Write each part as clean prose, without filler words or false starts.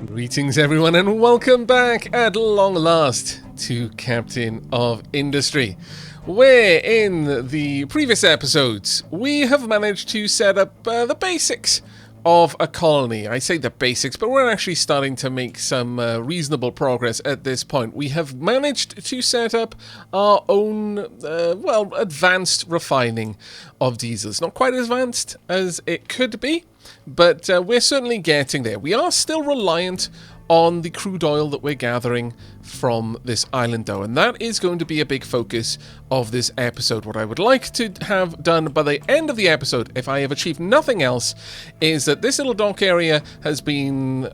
Greetings everyone and welcome back at long last to Captain of Industry, where in the previous episodes we have managed to set up the basics of a colony. I say the basics, but we're actually starting to make some reasonable progress at this point. We have managed to set up our own, advanced refining of diesels. Not quite as advanced as it could be, but we're certainly getting there. We are still reliant on the crude oil that we're gathering from this island though, and that is going to be a big focus of this episode. What I would like to have done by the end of the episode, if I have achieved nothing else, is that this little dock area has been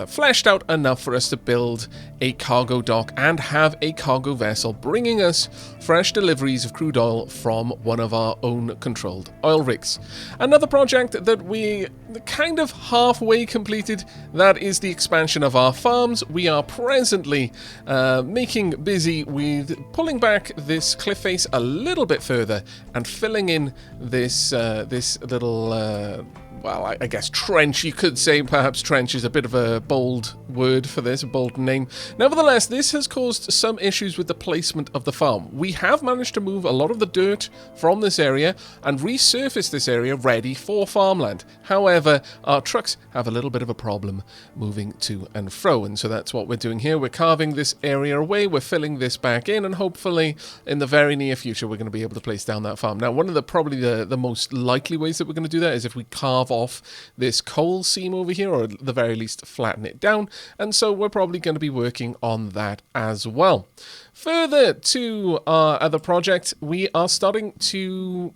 fleshed out enough for us to build a cargo dock and have a cargo vessel bringing us fresh deliveries of crude oil from one of our own controlled oil rigs. Another project that we kind of halfway completed, that is the expansion of our farms. We are presently making busy with pulling back this cliff face a little bit further and filling in this little I guess trench, you could say. Perhaps trench is a bit of a bold word for this, a bold name. Nevertheless, this has caused some issues with the placement of the farm. We have managed to move a lot of the dirt from this area and resurface this area ready for farmland. However, our trucks have a little bit of a problem moving to and fro, and so that's what we're doing here. We're carving this area away, we're filling this back in, and hopefully in the very near future we're going to be able to place down that farm. Now, one of the probably the most likely ways that we're going to do that is if we carve off this coal seam over here, or at the very least flatten it down, and so we're probably going to be working on that as well. Further to our other project, we are starting to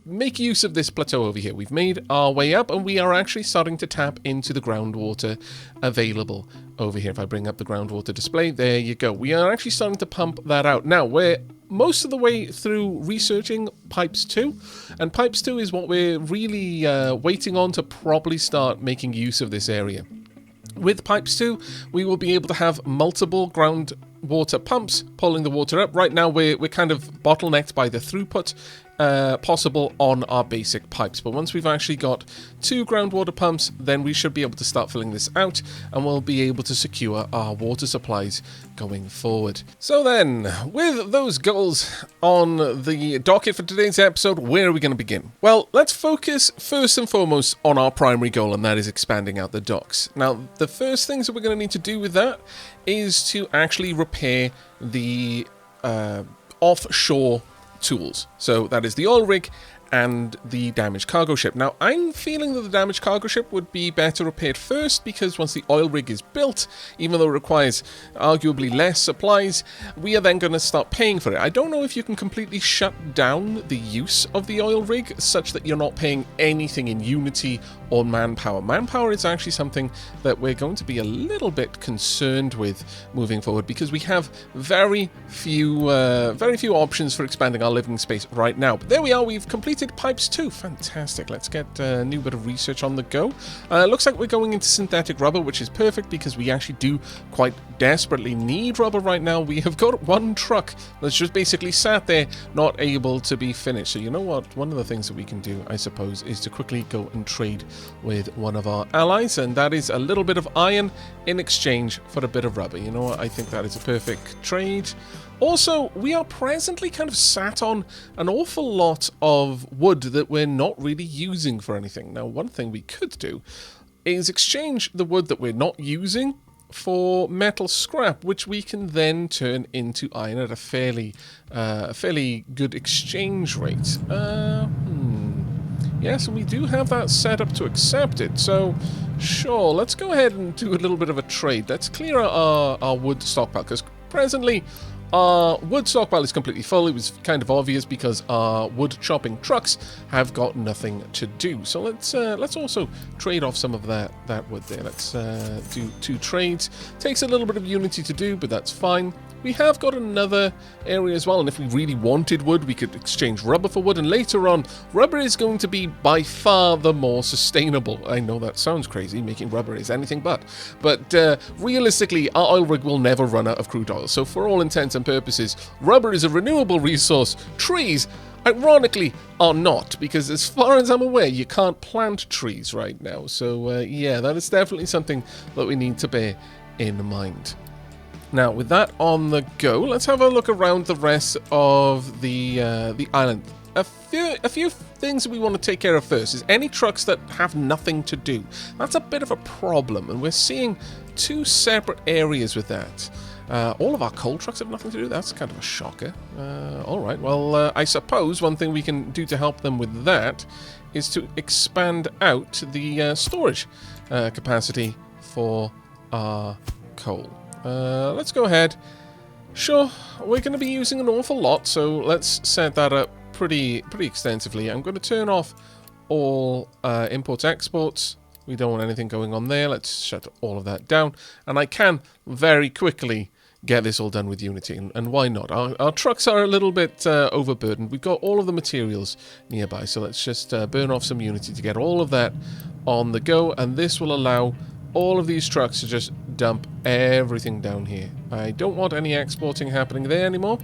make use of this plateau over here. We've made our way up and we are actually starting to tap into the groundwater available over here. If I bring up the groundwater display, there you go. We are actually starting to pump that out. Now, we're most of the way through researching Pipes 2, and Pipes 2 is what we're really waiting on to properly start making use of this area. With Pipes 2, we will be able to have multiple groundwater pumps pulling the water up. Right now, we're kind of bottlenecked by the throughput possible on our basic pipes, but once we've actually got 2 groundwater pumps, then we should be able to start filling this out and we'll be able to secure our water supplies going forward. So then, with those goals on the docket for today's episode, where are we going to begin? Well, let's focus first and foremost on our primary goal, and that is expanding out the docks. Now, the first things that we're going to need to do with that is to actually repair the offshore tools. So that is the oil rig and the damaged cargo ship. Now, I'm feeling that the damaged cargo ship would be better repaired first, because once the oil rig is built, even though it requires arguably less supplies, we are then going to start paying for it. I don't know if you can completely shut down the use of the oil rig such that you're not paying anything in Unity or manpower. Manpower is actually something that we're going to be a little bit concerned with moving forward, because we have very few options for expanding our living space right now. But there we are, we've completed Pipes 2. Fantastic. Let's get a new bit of research on the go. Looks like we're going into synthetic rubber, which is perfect because we actually do quite desperately need rubber right now. We have got one truck that's just basically sat there, not able to be finished. So you know what? One of the things that we can do, I suppose, is to quickly go and trade with one of our allies, and that is a little bit of iron in exchange for a bit of rubber. You know what? I think that is a perfect trade. Also, we are presently kind of sat on an awful lot of wood that we're not really using for anything. Now, one thing we could do is exchange the wood that we're not using for metal scrap, which we can then turn into iron at a fairly good exchange rate. Yes, and we do have that set up to accept it, so sure, let's go ahead and do a little bit of a trade. Let's clear our wood stockpile, because presently our wood stockpile is completely full. It was kind of obvious because our wood chopping trucks have got nothing to do. So let's also trade off some of that wood there. Let's do 2 trades. Takes a little bit of Unity to do, but that's fine. We have got another area as well, and if we really wanted wood, we could exchange rubber for wood, and later on, rubber is going to be by far the more sustainable. I know that sounds crazy, making rubber is anything but realistically, our oil rig will never run out of crude oil, so for all intents and purposes, rubber is a renewable resource. Trees Ironically, are not, because as far as I'm aware, you can't plant trees right now. So, yeah, that is definitely something that we need to bear in mind. Now, with that on the go, let's have a look around the rest of the island. A few things we want to take care of first is any trucks that have nothing to do. That's a bit of a problem, and we're seeing two separate areas with that. All of our coal trucks have nothing to do. That's kind of a shocker. All right, well, I suppose one thing we can do to help them with that is to expand out the storage capacity for our coal. Let's go ahead. Sure, we're going to be using an awful lot, so let's set that up pretty extensively. I'm going to turn off all imports exports. We don't want anything going on there. Let's shut all of that down, and I can very quickly get this all done with Unity, and why not? Our trucks are a little bit overburdened. We've got all of the materials nearby, so let's just burn off some Unity to get all of that on the go, and this will allow all of these trucks to just dump everything down here. I don't want any exporting happening there anymore.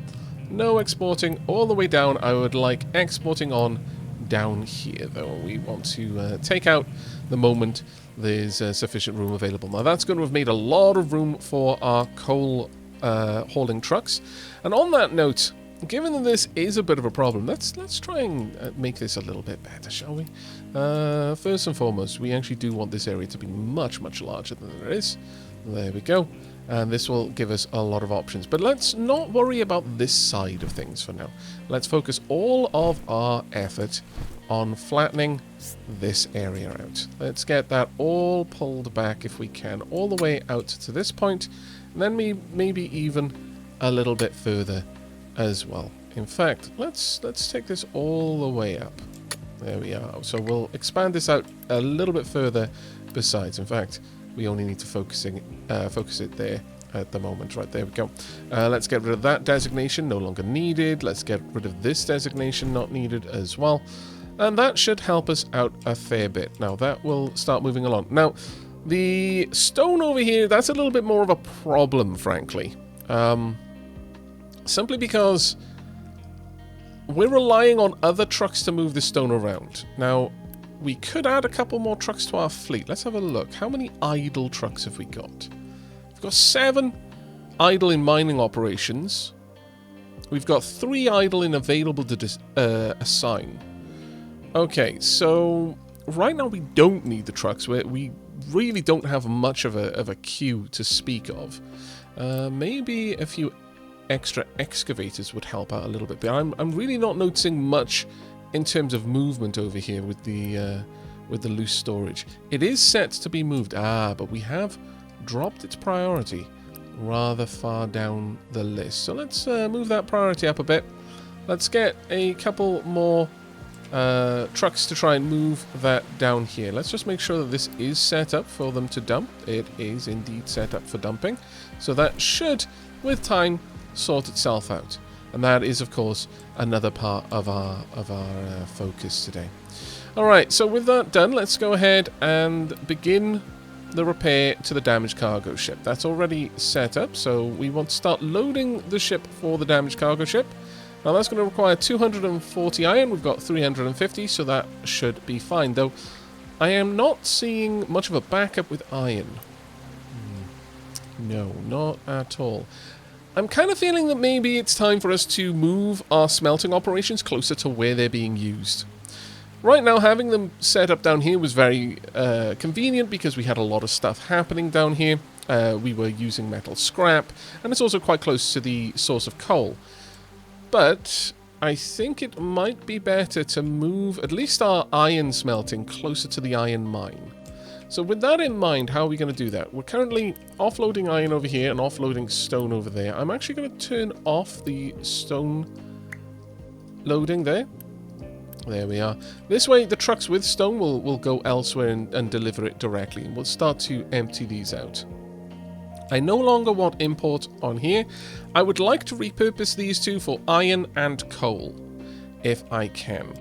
No exporting all the way down. I would like exporting on down here, though. We want to take out the moment there's sufficient room available. Now, that's going to have made a lot of room for our coal hauling trucks. And on that note, given that this is a bit of a problem, let's try and make this a little bit better, shall we? First and foremost, we actually do want this area to be much larger than it is. There we go. And this will give us a lot of options. But let's not worry about this side of things for now. Let's focus all of our effort on flattening this area out. Let's get that all pulled back if we can, all the way out to this point, and then maybe even a little bit further as well. In fact, let's take this all the way up. There we are. So we'll expand this out a little bit further besides. In fact, we only need to focus it there at the moment. Right, there we go. Let's get rid of that designation, no longer needed. Let's get rid of this designation, not needed as well. And that should help us out a fair bit. Now, that will start moving along. Now, the stone over here, that's a little bit more of a problem, frankly. Simply because we're relying on other trucks to move the stone around. Now, we could add a couple more trucks to our fleet. Let's have a look. How many idle trucks have we got? We've got 7 idle in mining operations. We've got 3 idle in available to assign. Okay, so right now we don't need the trucks. We really don't have much of a queue to speak of. Maybe a few extra excavators would help out a little bit, but I'm really not noticing much in terms of movement over here with the loose storage. It is set to be moved, but we have dropped its priority rather far down the list. So let's move that priority up a bit. Let's get a couple more trucks to try and move that down here. Let's just make sure that this is set up for them to dump. It is indeed set up for dumping. So that should, with time, sort itself out. And that is, of course, another part of our focus today. Alright, so with that done, let's go ahead and begin the repair to the damaged cargo ship. That's already set up, so we want to start loading the ship for the damaged cargo ship. Now that's going to require 240 iron. We've got 350, so that should be fine. Though I am not seeing much of a backup with iron. No, not at all. I'm kind of feeling that maybe it's time for us to move our smelting operations closer to where they're being used. Right now, having them set up down here was very convenient because we had a lot of stuff happening down here. We were using metal scrap, and it's also quite close to the source of coal. But I think it might be better to move at least our iron smelting closer to the iron mine. So with that in mind, how are we going to do that? We're currently offloading iron over here and offloading stone over there. I'm actually going to turn off the stone loading there. There we are. This way, the trucks with stone will go elsewhere and deliver it directly. And we'll start to empty these out. I no longer want import on here. I would like to repurpose these two for iron and coal, if I can.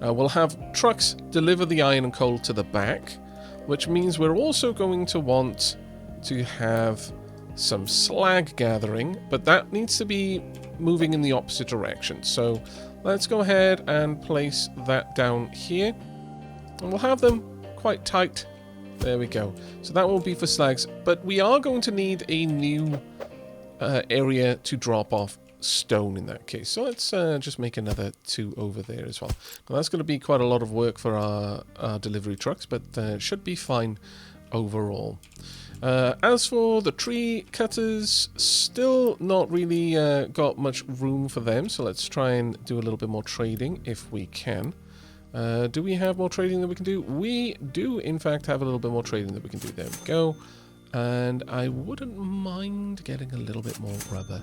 We'll have trucks deliver the iron and coal to the back, which means we're also going to want to have some slag gathering, but that needs to be moving in the opposite direction. So let's go ahead and place that down here. And we'll have them quite tight. There we go. So that will be for slags. But we are going to need a new area to drop off stone in that case. So let's just make another 2 over there as well. Now that's going to be quite a lot of work for our delivery trucks, but it should be fine overall. As for the tree cutters, still not really got much room for them, so let's try and do a little bit more trading if we can. Do we have more trading that we can do? We do, in fact, have a little bit more trading that we can do. There we go. And I wouldn't mind getting a little bit more rubber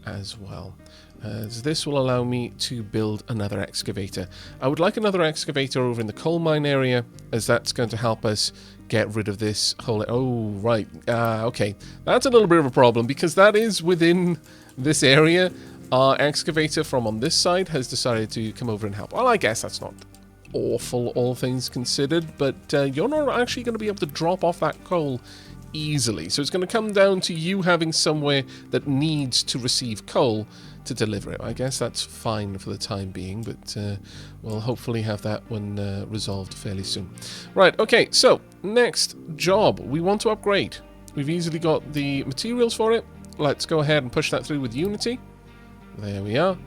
as well, as this will allow me to build another excavator. I would like another excavator over in the coal mine area, as that's going to help us get rid of this whole... Oh, right. Okay. That's a little bit of a problem, because that is within this area. Our excavator from on this side has decided to come over and help. Well, I guess that's not awful, all things considered, but you're not actually going to be able to drop off that coal easily. So it's going to come down to you having somewhere that needs to receive coal to deliver it. I guess that's fine for the time being, but we'll hopefully have that one resolved fairly soon. Right, okay, so next job. We want to upgrade. We've easily got the materials for it. Let's go ahead and push that through with Unity. There we are.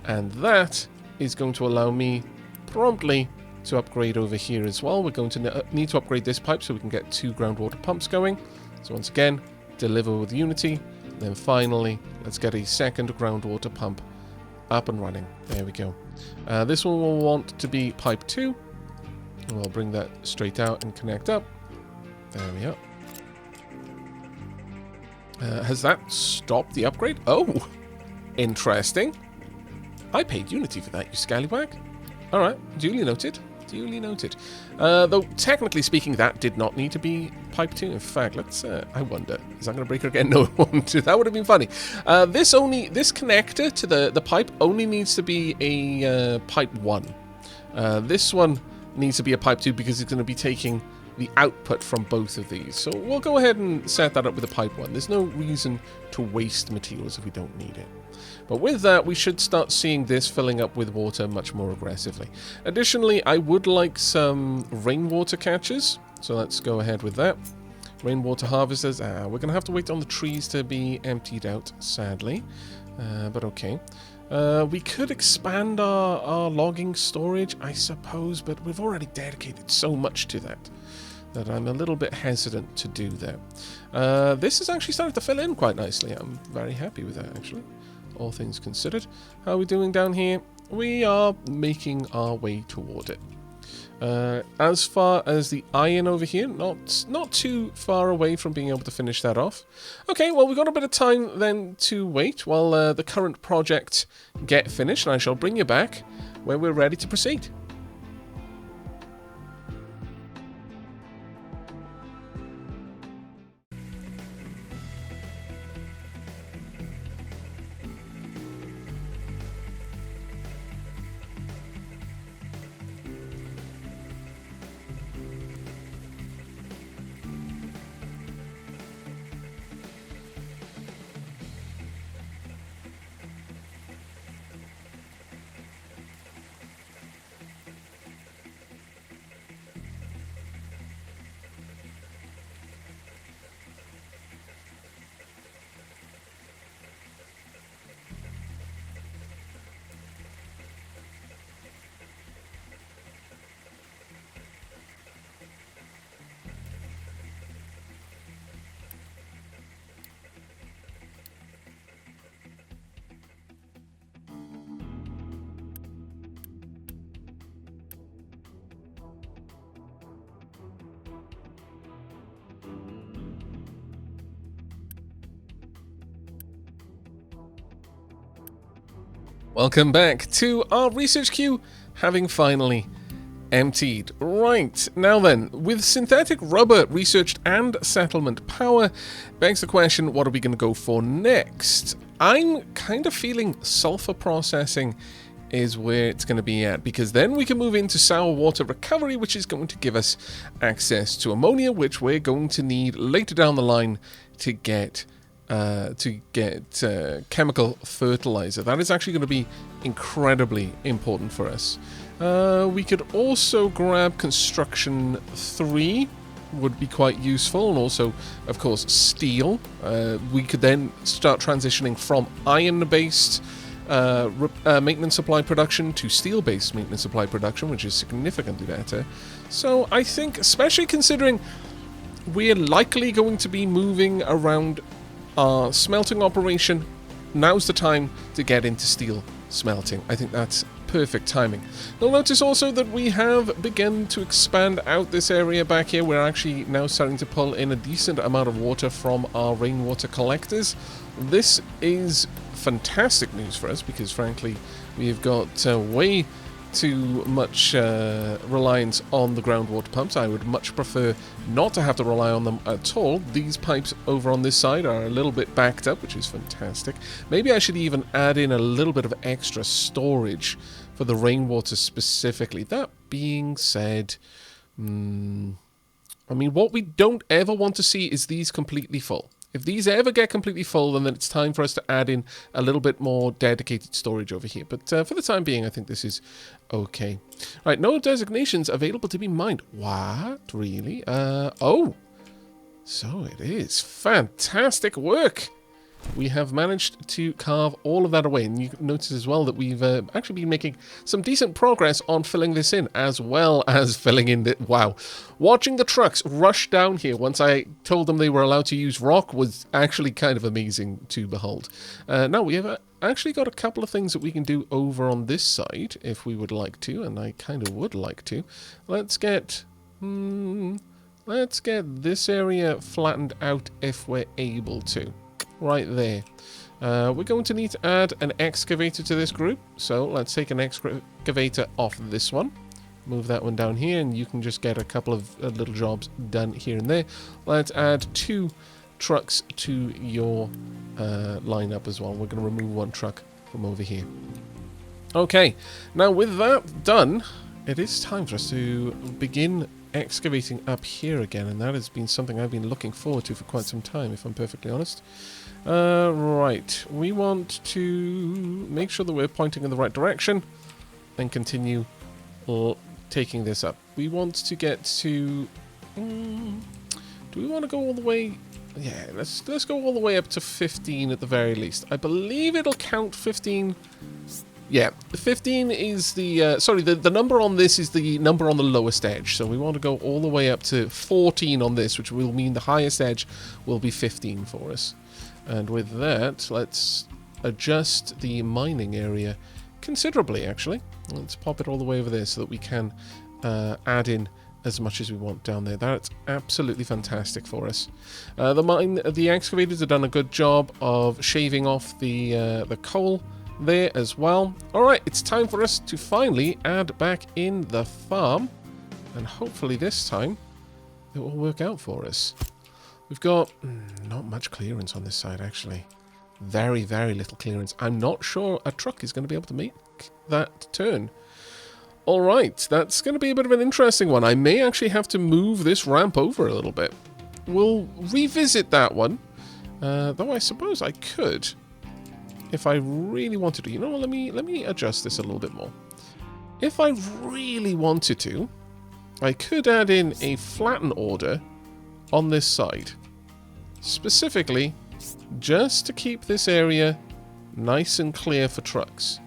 And that is going to allow me promptly to upgrade over here as well. We're going to need to upgrade this pipe so we can get 2 groundwater pumps going. So once again, deliver with Unity. Then finally, let's get a second groundwater pump up and running. There we go. This one will want to be pipe 2. And we'll bring that straight out and connect up. There we are. Has that stopped the upgrade? Oh, interesting. I paid Unity for that, you scallywag. Alright, duly noted. Duly noted. Though, technically speaking, that did not need to be pipe 2. In fact, let's... I wonder, is that going to break her again? No, it won't. That would have been funny. This connector to the pipe only needs to be a pipe 1. This one needs to be a pipe 2 because it's going to be taking the output from both of these. So we'll go ahead and set that up with a pipe 1. There's no reason to waste materials if we don't need it. But with that, we should start seeing this filling up with water much more aggressively. Additionally, I would like some rainwater catchers. So let's go ahead with that. Rainwater harvesters. We're going to have to wait on the trees to be emptied out, sadly. But okay. We could expand our logging storage, I suppose, but we've already dedicated so much to that I'm a little bit hesitant to do that. This is actually starting to fill in quite nicely. I'm very happy with that, actually. All things considered. How are we doing down here? We are making our way toward it. As far as the iron over here, not too far away from being able to finish that off. Okay, well, we've got a bit of time then to wait while the current project get finished, and I shall bring you back when we're ready to proceed. Welcome back to our research queue, having finally emptied. Right, now then, with synthetic rubber researched and settlement power, begs the question, what are we going to go for next? I'm kind of feeling sulfur processing is where it's going to be at, because then we can move into sour water recovery, which is going to give us access to ammonia, which we're going to need later down the line to get chemical fertilizer. That is actually going to be incredibly important for us. We could also grab construction 3, would be quite useful, and also, of course, steel. We could then start transitioning from iron-based maintenance supply production to steel-based maintenance supply production, which is significantly better. So I think, especially considering we're likely going to be moving around our smelting operation, now's the time to get into steel smelting. I think that's perfect timing. You'll notice also that we have begun to expand out this area back here. We're actually now starting to pull in a decent amount of water from our rainwater collectors. This is fantastic news for us because, frankly, we've got way too much reliance on the groundwater pumps. I would much prefer not to have to rely on them at all. These pipes over on this side are a little bit backed up, which is fantastic. Maybe I should even add in a little bit of extra storage for the rainwater specifically. That being said, I mean, what we don't ever want to see is these completely full. If these ever get completely full, then it's time for us to add in a little bit more dedicated storage over here. But for the time being, I think this is okay. Right, no designations available to be mined. What? Really? Oh. So it is. Fantastic work. We have managed to carve all of that away. And you can notice as well that we've actually been making some decent progress on filling this in, as well as filling in the... Wow. Watching the trucks rush down here once I told them they were allowed to use rock was actually kind of amazing to behold. Now, we have actually got a couple of things that we can do over on this side, if we would like to, and I kind of would like to. Let's get this area flattened out if we're able to. Right there. We're going to need to add an excavator to this group. So let's take an excavator off this one. Move that one down here, and you can just get a couple of little jobs done here and there. Let's add 2 trucks to your lineup as well. We're going to remove 1 truck from over here. Okay, now with that done, it is time for us to begin excavating up here again, and that has been something I've been looking forward to for quite some time, if I'm perfectly honest. Right, we want to make sure that we're pointing in the right direction and continue taking this up. We want to get to... do we want to go all the way... Yeah, let's go all the way up to 15 at the very least. I believe it'll count 15... Yeah, 15 is the... sorry, the number on this is the number on the lowest edge. So we want to go all the way up to 14 on this, which will mean the highest edge will be 15 for us. And with that, let's adjust the mining area considerably, actually. Let's pop it all the way over there so that we can add in as much as we want down there. That's absolutely fantastic for us. The excavators have done a good job of shaving off the coal there as well. Alright, it's time for us to finally add back in the farm, and hopefully this time it will work out for us. We've got not much clearance on this side, actually. Very, very little clearance. I'm not sure a truck is going to be able to make that turn. Alright, that's going to be a bit of an interesting one. I may actually have to move this ramp over a little bit. We'll revisit that one, though I suppose I could, if I really wanted to. You know what, let me adjust this a little bit more. If I really wanted to, I could add in a flatten order on this side. Specifically, just to keep this area nice and clear for trucks.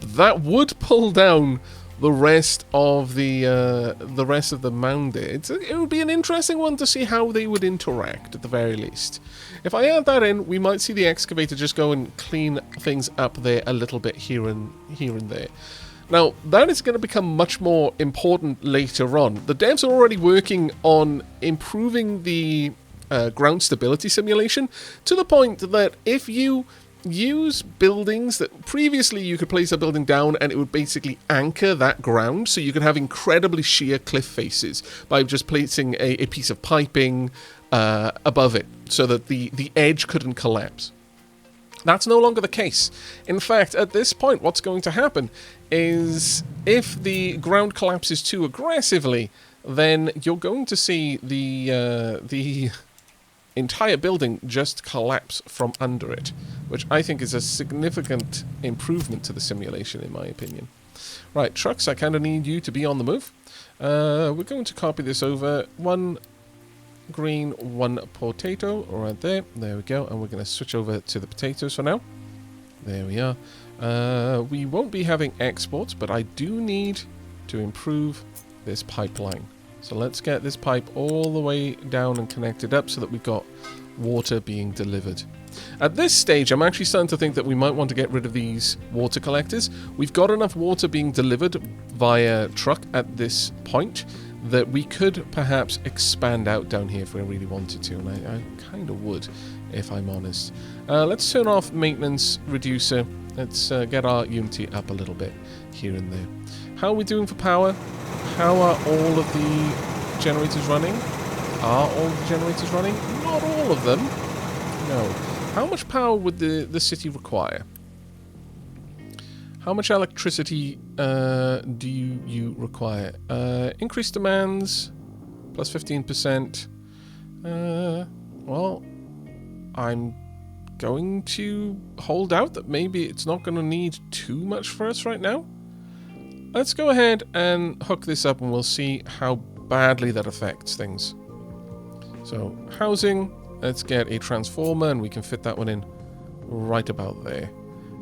That would pull down the rest of the mound there. It would be an interesting one to see how they would interact at the very least. If I add that in, we might see the excavator just go and clean things up there a little bit here and there. Now, that is going to become much more important later on. The devs are already working on improving the ground stability simulation to the point that if you use buildings that previously you could place a building down and it would basically anchor that ground, so you could have incredibly sheer cliff faces by just placing a piece of piping above it so that the edge couldn't collapse. That's no longer the case. In fact, at this point, what's going to happen is if the ground collapses too aggressively, then you're going to see the entire building just collapse from under it, which I think is a significant improvement to the simulation, in my opinion. Right, trucks, I kind of need you to be on the move. We're going to copy this over. 1 green, 1 potato, right there. There we go, and we're going to switch over to the potatoes for now. There we are. We won't be having exports, but I do need to improve this pipeline. So let's get this pipe all the way down and connected up so that we've got water being delivered. At this stage, I'm actually starting to think that we might want to get rid of these water collectors. We've got enough water being delivered via truck at this point that we could perhaps expand out down here if we really wanted to, and I kind of would, if I'm honest. Let's turn off maintenance reducer. Let's get our Unity up a little bit here and there. How are we doing for power? How are all of the generators running? Are all the generators running? Not all of them. No. How much power would the city require? How much electricity do you require? Increased demands, plus 15%. Well, I'm going to hold out that maybe it's not going to need too much for us right now. Let's go ahead and hook this up and we'll see how badly that affects things. So, housing, let's get a transformer and we can fit that one in right about there.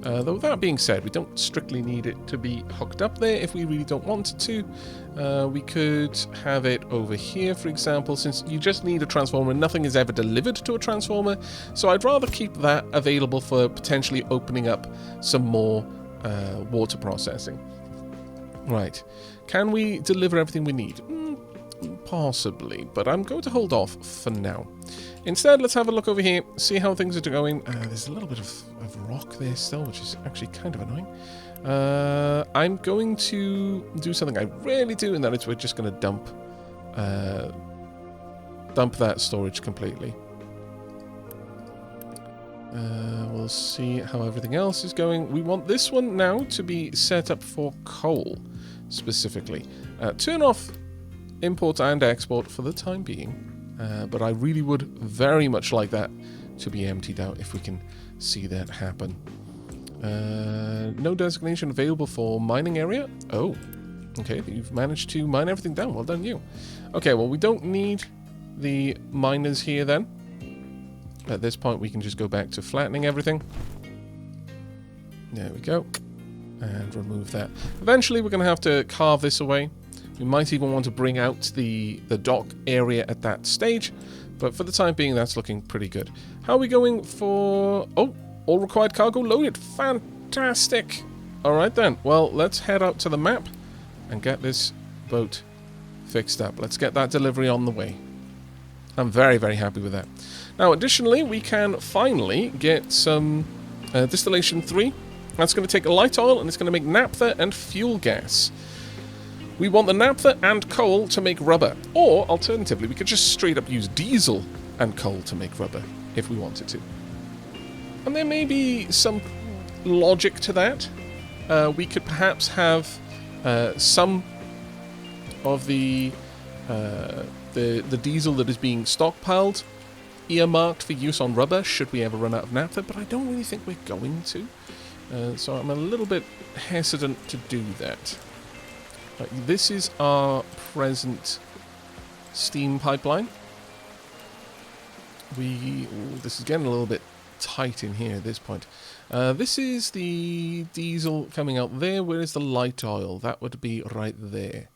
Though that being said, we don't strictly need it to be hooked up there if we really don't want it to. We could have it over here, for example, since you just need a transformer. Nothing is ever delivered to a transformer, so I'd rather keep that available for potentially opening up some more water processing. Right. Can we deliver everything we need? Possibly, but I'm going to hold off for now. Instead, let's have a look over here, see how things are going. There's a little bit of rock there still, which is actually kind of annoying. I'm going to do something I rarely do, and that is we're just going to dump that storage completely. We'll see how everything else is going. We want this one now to be set up for coal, specifically. Turn off import and export for the time being. But I really would very much like that to be emptied out if we can see that happen. No designation available for mining area. Oh, okay, you've managed to mine everything down. Well done, you. Okay, well, we don't need the miners here then. At this point, we can just go back to flattening everything. There we go. And remove that. Eventually, we're going to have to carve this away. We might even want to bring out the dock area at that stage, but for the time being, that's looking pretty good. How are we going for... Oh, all required cargo loaded. Fantastic. All right, then. Well, let's head out to the map and get this boat fixed up. Let's get that delivery on the way. I'm very, very happy with that. Now, additionally, we can finally get some distillation 3. That's going to take light oil, and it's going to make naphtha and fuel gas. We want the naphtha and coal to make rubber. Or, alternatively, we could just straight up use diesel and coal to make rubber, if we wanted to. And there may be some logic to that. We could perhaps have some of the diesel that is being stockpiled earmarked for use on rubber, should we ever run out of naphtha, but I don't really think we're going to. So I'm a little bit hesitant to do that. This is our present steam pipeline. This is getting a little bit tight in here at this point. This is the diesel coming out there. Where is the light oil? That would be right there.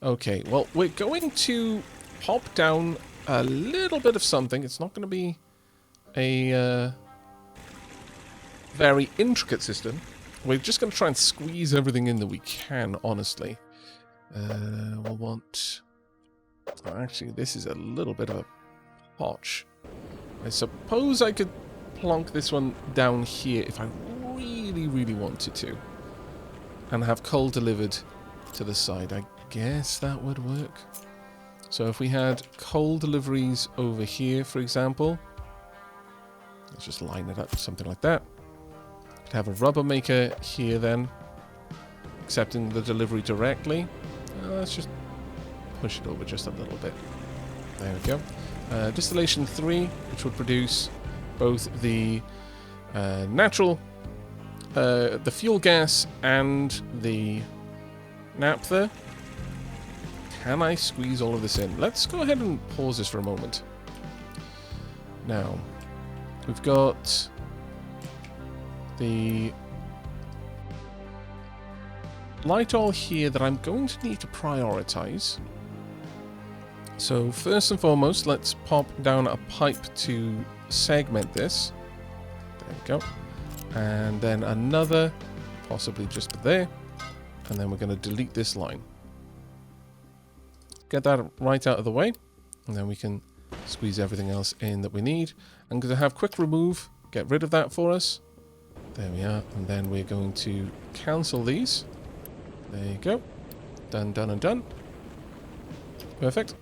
Okay, well, we're going to pop down a little bit of something. It's not going to be a very intricate system. We're just going to try and squeeze everything in that we can, honestly. We'll want... Oh, actually, this is a little bit of a potch. I suppose I could plonk this one down here if I really, really wanted to. And have coal delivered to the side. I guess that would work. So if we had coal deliveries over here, for example. Let's just line it up, something like that. Could have a rubber maker here then, accepting the delivery directly. Let's just push it over just a little bit. There we go. Distillation 3, which would produce both the natural, the fuel gas and the naphtha. Can I squeeze all of this in? Let's go ahead and pause this for a moment. Now, we've got the light oil here that I'm going to need to prioritize. So first and foremost, let's pop down a pipe to segment this. There we go. And then another, possibly just there. And then we're going to delete this line. Get that right out of the way. And then we can squeeze everything else in that we need. I'm going to have quick remove, get rid of that for us. There we are. And then we're going to cancel these. There you go. Done, done, and done. Perfect.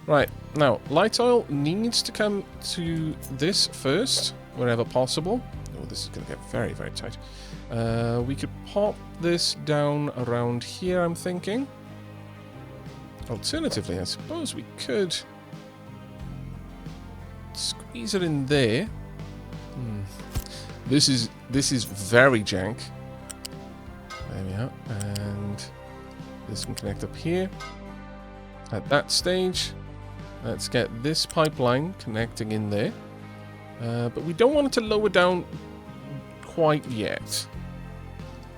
Right, now, light oil needs to come to this first, wherever possible. Oh, this is going to get very, very tight. We could pop this down around here, I'm thinking. Alternatively, I suppose we could squeeze it in there. This is very jank. There we are. And this can connect up here. At that stage, let's get this pipeline connecting in there. But we don't want it to lower down quite yet.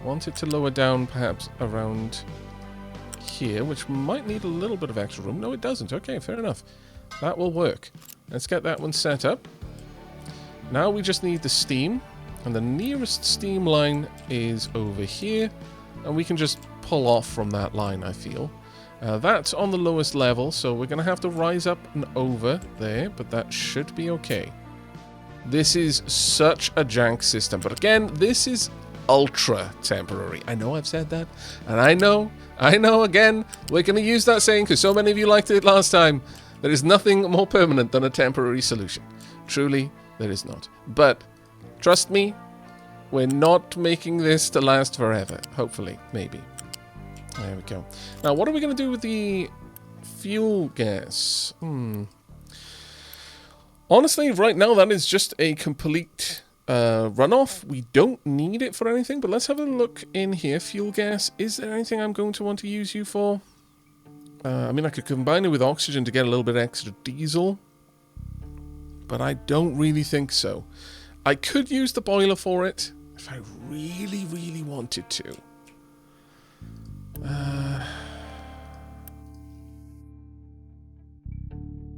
Want it to lower down perhaps around here, which might need a little bit of extra room. No, it doesn't. Okay, fair enough. That will work. Let's get that one set up. Now we just need the steam. And the nearest steam line is over here. And we can just pull off from that line, I feel. That's on the lowest level, so we're going to have to rise up and over there, but that should be okay. This is such a jank system, but again, this is ultra temporary. I know I've said that, and I know, again, we're going to use that saying because so many of you liked it last time. There is nothing more permanent than a temporary solution. Truly, there is not. But, trust me, we're not making this to last forever. Hopefully, maybe. There we go. Now, what are we going to do with the fuel gas? Honestly, right now, that is just a complete runoff. We don't need it for anything, but let's have a look in here. Fuel gas, is there anything I'm going to want to use you for? I mean, I could combine it with oxygen to get a little bit extra diesel, but I don't really think so. I could use the boiler for it if I really, really wanted to.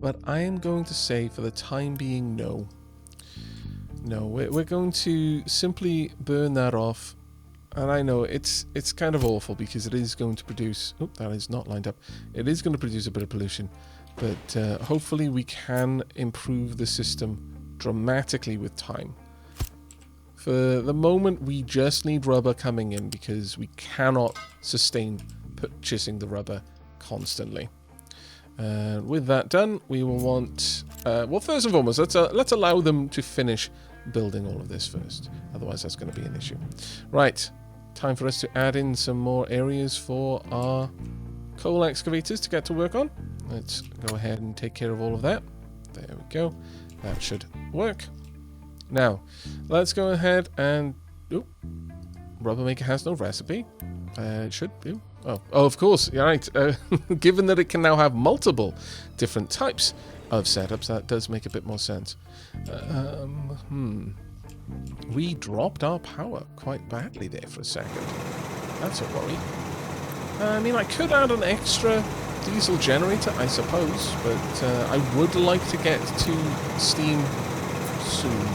But I am going to say, for the time being, no. No, we're going to simply burn that off. And I know it's kind of awful because it is going to produce... Oh, that is not lined up. It is going to produce a bit of pollution. But hopefully we can improve the system dramatically with time. For the moment, we just need rubber coming in because we cannot sustain purchasing the rubber constantly. With that done, we will want... well, first and foremost, let's allow them to finish building all of this first. Otherwise, that's going to be an issue. Right. Time for us to add in some more areas for our coal excavators to get to work on. Let's go ahead and take care of all of that. There we go. That should work. Now, let's go ahead and... Oh, Rubber Maker has no recipe. It should do. Oh, of course. You're right. Given that it can now have multiple different types of setups, that does make a bit more sense. We dropped our power quite badly there for a second. That's a worry. I mean, I could add an extra diesel generator, I suppose, but I would like to get to steam soon.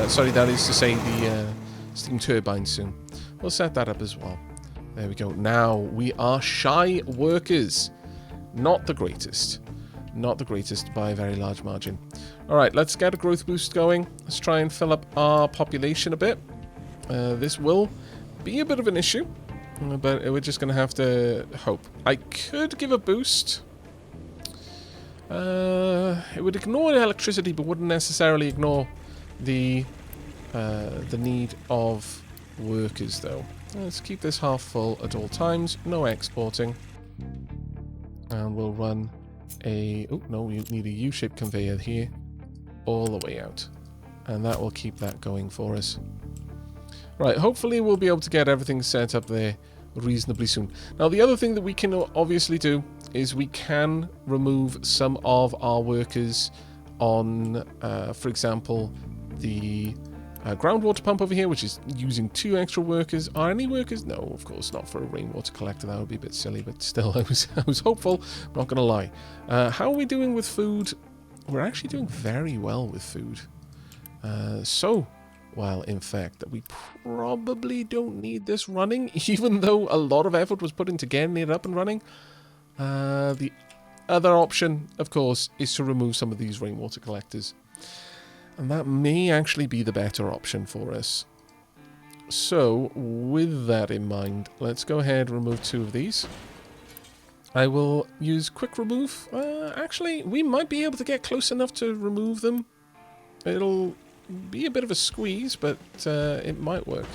Sorry, that is to say the steam turbine soon. We'll set that up as well. There we go. Now, we are shy workers. Not the greatest. Not the greatest by a very large margin. Alright, let's get a growth boost going. Let's try and fill up our population a bit. This will be a bit of an issue, but we're just going to have to hope. I could give a boost. It would ignore the electricity, but wouldn't necessarily ignore the need of workers, though. Let's keep this half full at all times. No exporting. And we'll run oh no, we need a U-shaped conveyor here all the way out, and that will keep that going for us. Right, hopefully we'll be able to get everything set up there reasonably soon. Now, the other thing that we can obviously do is we can remove some of our workers on, for example, the groundwater pump over here, which is using 2 extra workers. Are any workers? No, of course not for a rainwater collector. That would be a bit silly, but still, I was hopeful. I'm not going to lie. How are we doing with food? We're actually doing very well with food. So well, in fact, that we probably don't need this running, even though a lot of effort was put into getting it up and running. The other option, of course, is to remove some of these rainwater collectors. And that may actually be the better option for us. So, with that in mind, let's go ahead and remove 2 of these. I will use quick remove. Actually, we might be able to get close enough to remove them. It'll be a bit of a squeeze, but it might work.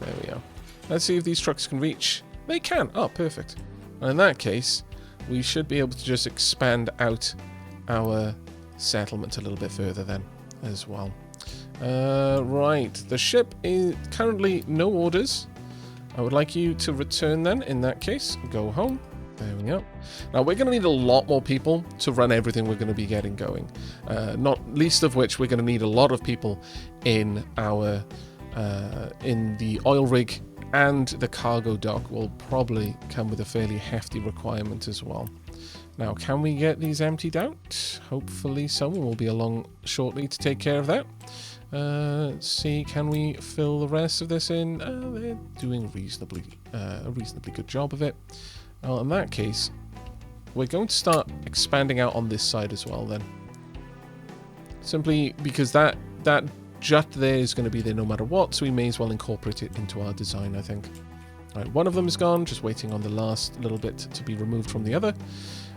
There we are. Let's see if these trucks can reach. They can. Oh, perfect. And in that case, we should be able to just expand out our settlement a little bit further then as well. Right. The ship is currently no orders. I would like you to return then. In that case, go home. There we go. Now, we're going to need a lot more people to run everything we're going to be getting going. Not least of which, we're going to need a lot of people in our in the oil rig, and the cargo dock will probably come with a fairly hefty requirement as well. Now, can we get these emptied out? Hopefully someone will be along shortly to take care of that. Let's see, can we fill the rest of this in? They're doing a reasonably good job of it. Well, in that case, we're going to start expanding out on this side as well then. Simply because that jut there is going to be there no matter what, so we may as well incorporate it into our design, I think. Right, one of them is gone, just waiting on the last little bit to be removed from the other.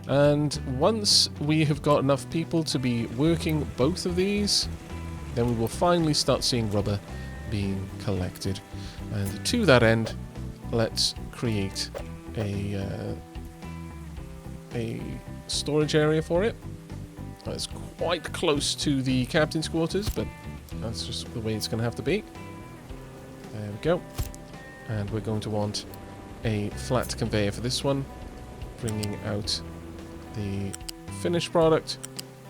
And once we have got enough people to be working both of these, then we will finally start seeing rubber being collected. And to that end, let's create a storage area for it. It's quite close to the captain's quarters, but that's just the way it's going to have to be. There we go. And we're going to want a flat conveyor for this one, bringing out the finished product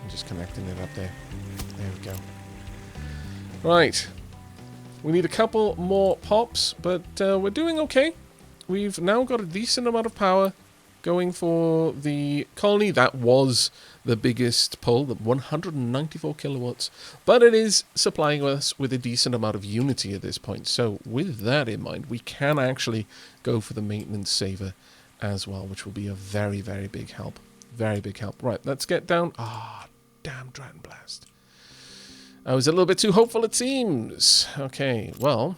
and just connecting it up there. There we go. Right. We need a couple more pops, but we're doing okay. We've now got a decent amount of power going for the colony. That was the biggest pull, the 194 kilowatts, but it is supplying us with a decent amount of unity at this point. So with that in mind, we can actually go for the maintenance saver as well, which will be a very, very big help. Very big help. Right, let's get down. Ah, damn Dragon Blast. I was a little bit too hopeful, it seems. Okay, well.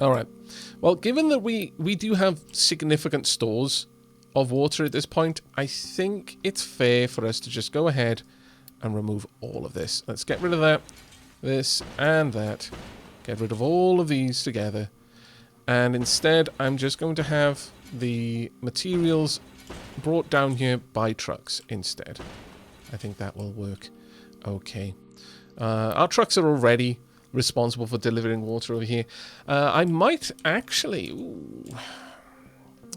Alright. Well, given that we do have significant stores of water at this point, I think it's fair for us to just go ahead and remove all of this. Let's get rid of that, this, and that. Get rid of all of these together. And instead, I'm just going to have the materials brought down here by trucks instead. I think that will work okay. Our trucks are already responsible for delivering water over here. I might actually... Ooh,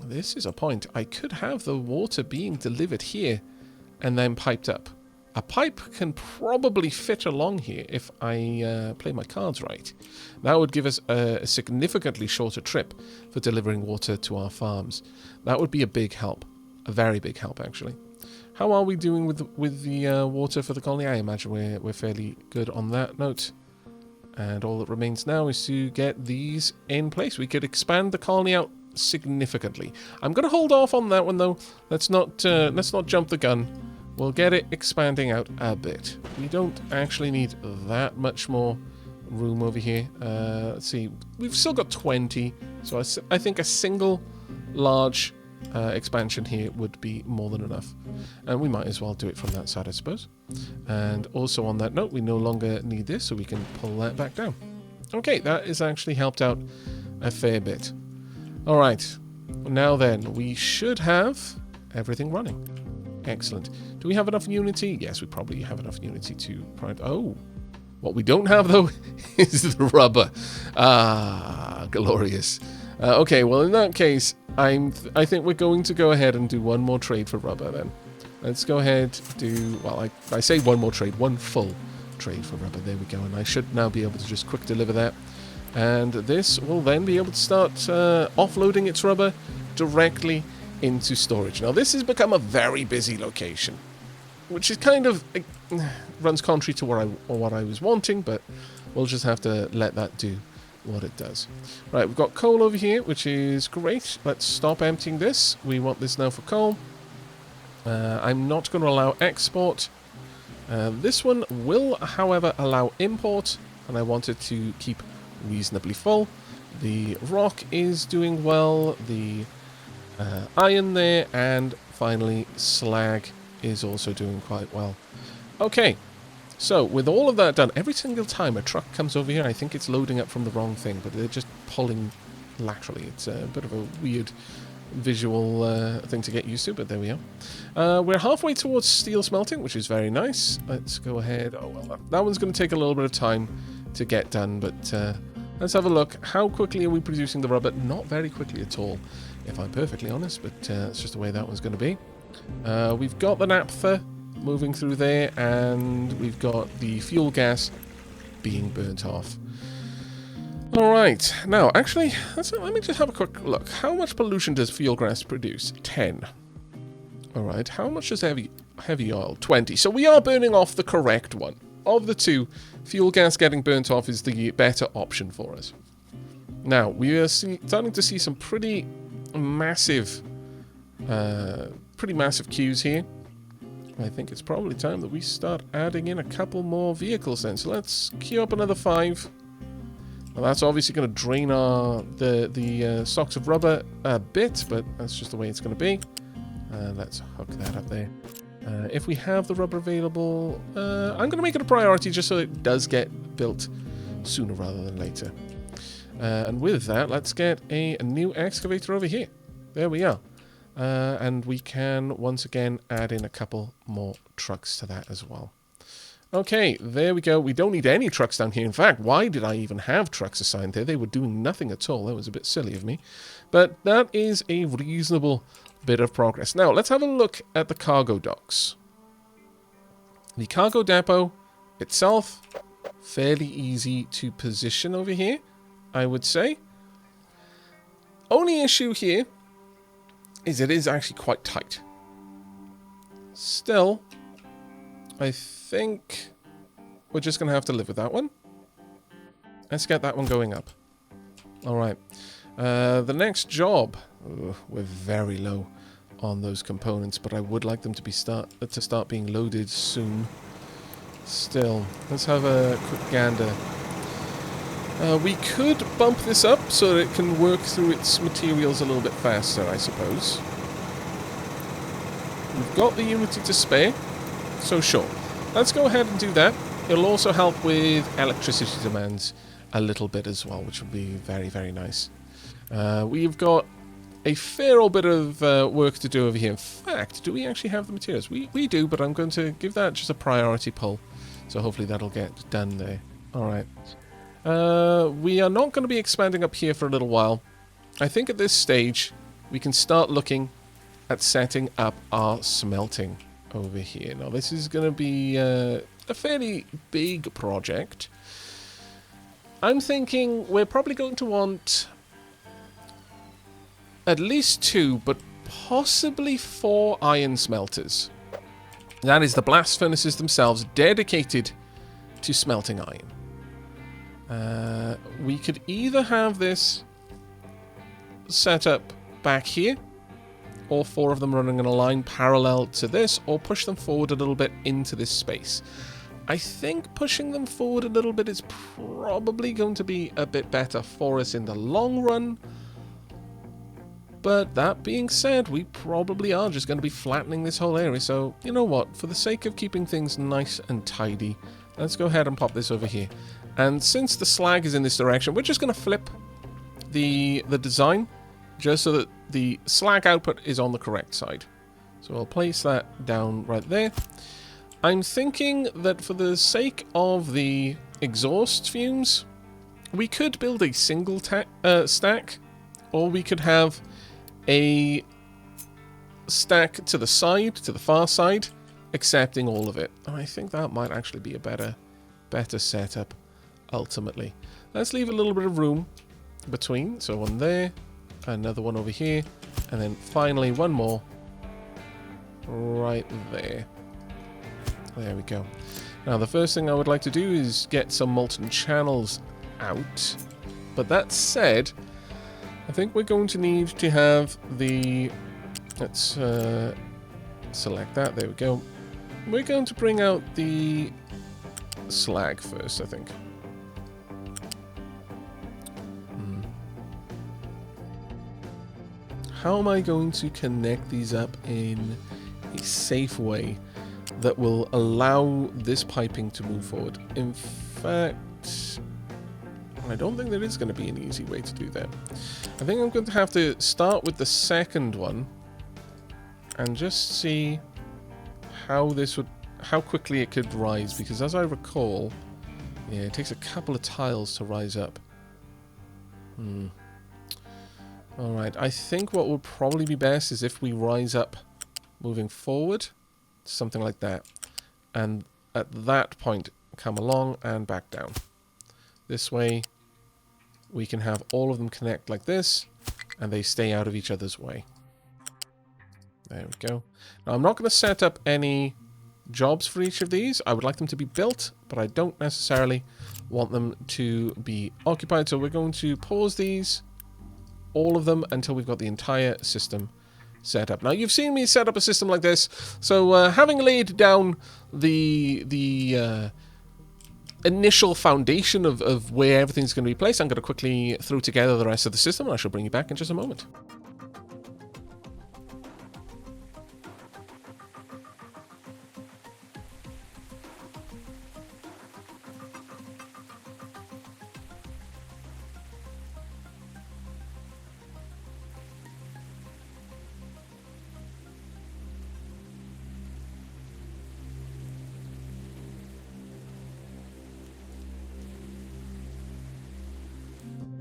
this is a point. I could have the water being delivered here and then piped up. A pipe can probably fit along here if I play my cards right. That would give us a significantly shorter trip for delivering water to our farms. That would be a big help. A very big help, actually. How are we doing with the water for the colony? I imagine we're fairly good on that note. And all that remains now is to get these in place. We could expand the colony out significantly. I'm going to hold off on that one, though. Let's not jump the gun. We'll get it expanding out a bit. We don't actually need that much more room over here. Let's see. We've still got 20, so I think a single large expansion here would be more than enough. And we might as well do it from that side, I suppose. And also on that note, we no longer need this, so we can pull that back down. Okay, that has actually helped out a fair bit. Alright, now then, we should have everything running. Excellent. Do we have enough Unity? Yes, we probably have enough Unity to... Oh, what we don't have, though, is the rubber. Ah, glorious. Okay, well, in that case, I think we're going to go ahead and do one more trade for rubber, then. Let's go ahead, do... Well, I say one more trade, one full trade for rubber. There we go, and I should now be able to just quick deliver that. And this will then be able to start offloading its rubber directly into storage. Now, this has become a very busy location, which is kind of... runs contrary to what I was wanting, but we'll just have to let that do what it does. Right, we've got coal over here, which is great. Let's stop emptying this. We want this now for coal. I'm not going to allow export. This one will, however, allow import, and I want it to keep reasonably full. The rock is doing well, the iron there, and finally slag is also doing quite well. Okay, so with all of that done, every single time a truck comes over here, I think it's loading up from the wrong thing, but they're just pulling laterally. It's a bit of a weird visual thing to get used to, but there we are. We're halfway towards steel smelting, which is very nice. Let's go ahead. Oh, well, that one's going to take a little bit of time to get done, but let's have a look. How quickly are we producing the rubber? Not very quickly at all, if I'm perfectly honest, but it's just the way that one's going to be. We've got the naphtha moving through there, and we've got the fuel gas being burnt off. Alright, now actually, let me just have a quick look. How much pollution does fuel gas produce? 10. Alright, how much does heavy oil? 20. So we are burning off the correct one. Of the two, fuel gas getting burnt off is the better option for us. Now, we are starting to see some pretty massive queues here. I think it's probably time that we start adding in a couple more vehicles then. So let's queue up another 5. Well, that's obviously going to drain the stocks of rubber a bit, but that's just the way it's going to be. Let's hook that up there. If we have the rubber available, I'm going to make it a priority just so it does get built sooner rather than later. And with that, let's get a new excavator over here. There we are. And we can once again add in a couple more trucks to that as well. Okay, there we go. We don't need any trucks down here. In fact, why did I even have trucks assigned there? They were doing nothing at all. That was a bit silly of me. But that is a reasonable bit of progress. Now, let's have a look at the cargo docks. The cargo depot itself, fairly easy to position over here, I would say. Only issue here is it is actually quite tight. Still, I think we're just going to have to live with that one. Let's get that one going up. Alright. The next job. We're very low on those components, but I would like them to start being loaded soon. Still, let's have a quick gander. We could bump this up so that it can work through its materials a little bit faster, I suppose. We've got the Unity to spare, so sure. Let's go ahead and do that. It'll also help with electricity demands a little bit as well, which will be very, very nice. We've got a fair old bit of work to do over here. In fact, do we actually have the materials? We do, but I'm going to give that just a priority pull. So hopefully that'll get done there. Alright. We are not going to be expanding up here for a little while. I think at this stage, we can start looking at setting up our smelting over here. Now, this is going to be a fairly big project. I'm thinking we're probably going to want at least 2, but possibly 4 iron smelters. That is the blast furnaces themselves dedicated to smelting iron. We could either have this set up back here, or 4 of them running in a line parallel to this, or push them forward a little bit into this space. I think pushing them forward a little bit is probably going to be a bit better for us in the long run. But that being said, we probably are just going to be flattening this whole area. So, you know what? For the sake of keeping things nice and tidy, let's go ahead and pop this over here. And since the slag is in this direction, we're just going to flip the design just so that the slag output is on the correct side. So I'll place that down right there. I'm thinking that for the sake of the exhaust fumes, we could build a single stack, or we could have a stack to the side, to the far side, accepting all of it. And I think that might actually be a better setup, ultimately. Let's leave a little bit of room between. So one there, another one over here, and then finally one more right there. There we go. Now the first thing I would like to do is get some molten channels out. But that said, I think we're going to need to have the... Let's select that. There we go. We're going to bring out the slag first, I think. How am I going to connect these up in a safe way that will allow this piping to move forward? In fact, I don't think there is going to be an easy way to do that. I think I'm going to have to start with the second one and just see how quickly it could rise, because as I recall, yeah, it takes a couple of tiles to rise up. Alright, I think what would probably be best is if we rise up moving forward, something like that, and at that point come along and back down. This way we can have all of them connect like this, and they stay out of each other's way. There we go. Now I'm not going to set up any jobs for each of these. I would like them to be built, but I don't necessarily want them to be occupied, so we're going to pause these, all of them, until we've got the entire system set up. Now you've seen me set up a system like this, so having laid down the initial foundation of where everything's going to be placed, I'm going to quickly throw together the rest of the system, and I shall bring you back in just a moment.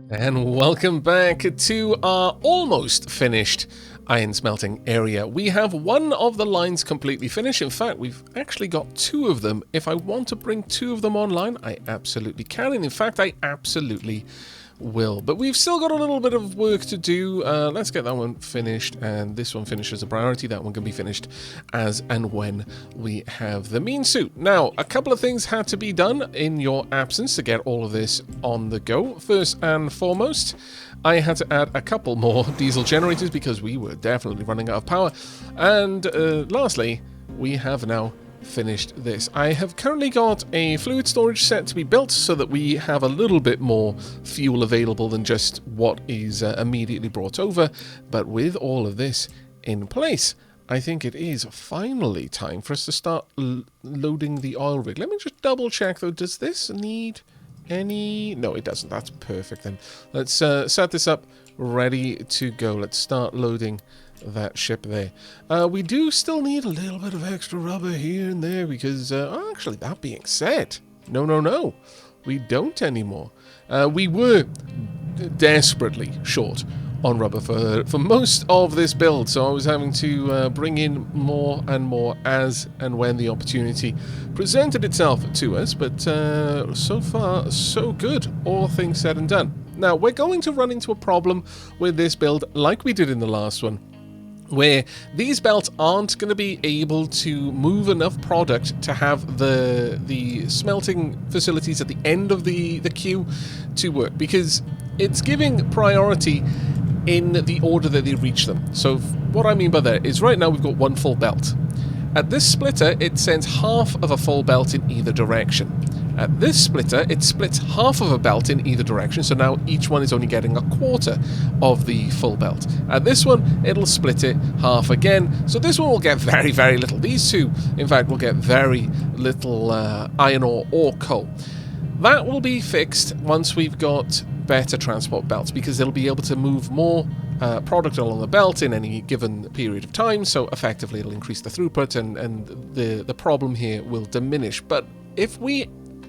And welcome back to our almost finished iron smelting area. We have one of the lines completely finished. In fact, we've actually got two of them. If I want to bring two of them online, I absolutely can. And in fact, I absolutely will. But we've still got a little bit of work to do. Let's get that one finished, and this one finished as a priority. That one can be finished as and when we have the mean suit. Now, a couple of things had to be done in your absence to get all of this on the go. First and foremost, I had to add a couple more diesel generators because we were definitely running out of power. And lastly, we have now finished this. I have currently got a fluid storage set to be built so that we have a little bit more fuel available than just what is immediately brought over. But with all of this in place, I think it is finally time for us to start loading the oil rig. Let me just double check though. Does this need any? No, it doesn't. That's perfect then. Let's set this up ready to go. Let's start loading that ship there. We do still need a little bit of extra rubber here and there because actually, that being said, no, we don't anymore. We were desperately short on rubber for most of this build, so I was having to bring in more and more as and when the opportunity presented itself to us, but so far so good, all things said and done. Now we're going to run into a problem with this build like we did in the last one, where these belts aren't going to be able to move enough product to have the smelting facilities at the end of the queue to work, because it's giving priority in the order that they reach them. So what I mean by that is right now we've got one full belt. At this splitter, it sends half of a full belt in either direction. At this splitter, it splits half of a belt in either direction, so now each one is only getting a quarter of the full belt. At this one, it'll split it half again, so this one will get very, very little. These two, in fact, will get very little iron ore or coal. That will be fixed once we've got better transport belts, because they'll be able to move more product along the belt in any given period of time, so effectively it'll increase the throughput and the problem here will diminish. But if we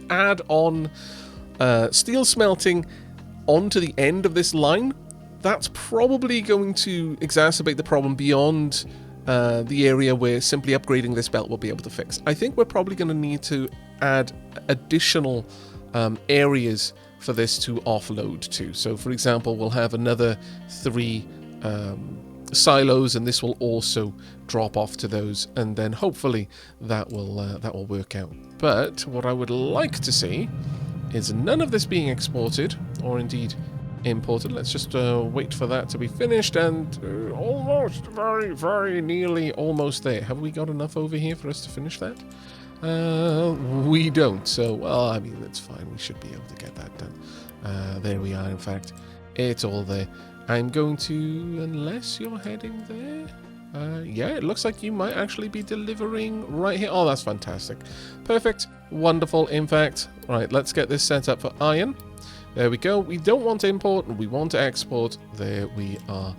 add on steel smelting onto the end of this line, that's probably going to exacerbate the problem beyond the area where simply upgrading this belt will be able to fix. I think we're probably going to need to add additional areas for this to offload to. So for example, we'll have another 3 silos, and this will also drop off to those, and then hopefully that will work out. But what I would like to see is none of this being exported, or indeed imported. Let's just wait for that to be finished, and almost, very, very nearly almost there. Have we got enough over here for us to finish that? We don't, so, well, I mean, that's fine. We should be able to get that done. There we are, in fact. It's all there. I'm going to, unless you're heading there, yeah, it looks like you might actually be delivering right here. Oh, that's fantastic. Perfect. Wonderful, in fact. Right, let's get this set up for iron. There we go. We don't want to import, and we want to export. There we are.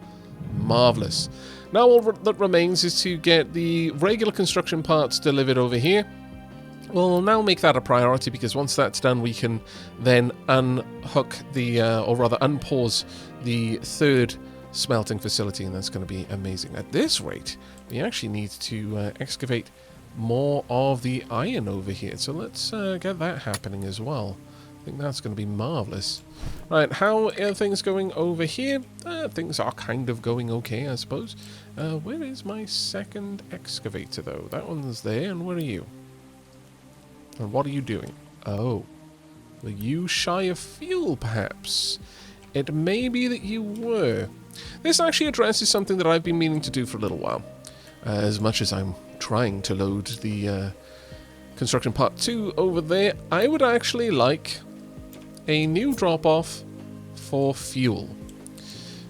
Marvelous. Now all that remains is to get the regular construction parts delivered over here. We'll now make that a priority, because once that's done, we can then unhook the, or rather unpause the 3rd smelting facility, and that's going to be amazing. At this rate, we actually need to excavate more of the iron over here, so let's get that happening as well. I think that's going to be marvelous. Right, how are things going over here? Things are kind of going okay, I suppose. Where is my 2nd excavator, though? That one's there, and where are you? And what are you doing? Oh. Were you shy of fuel, perhaps? It may be that you were. This actually addresses something that I've been meaning to do for a little while. As much as I'm trying to load the construction part 2 over there, I would actually like a new drop-off for fuel.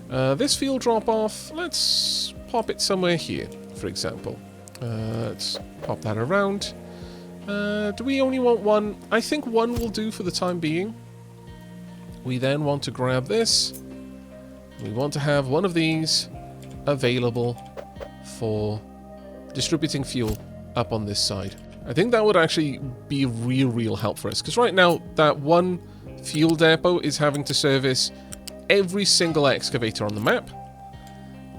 This fuel drop-off, let's pop it somewhere here, for example. Let's pop that around. Do we only want one? I think one will do for the time being. We then want to grab this. We want to have one of these available for distributing fuel up on this side. I think that would actually be real help for us, because right now that one fuel depot is having to service every single excavator on the map,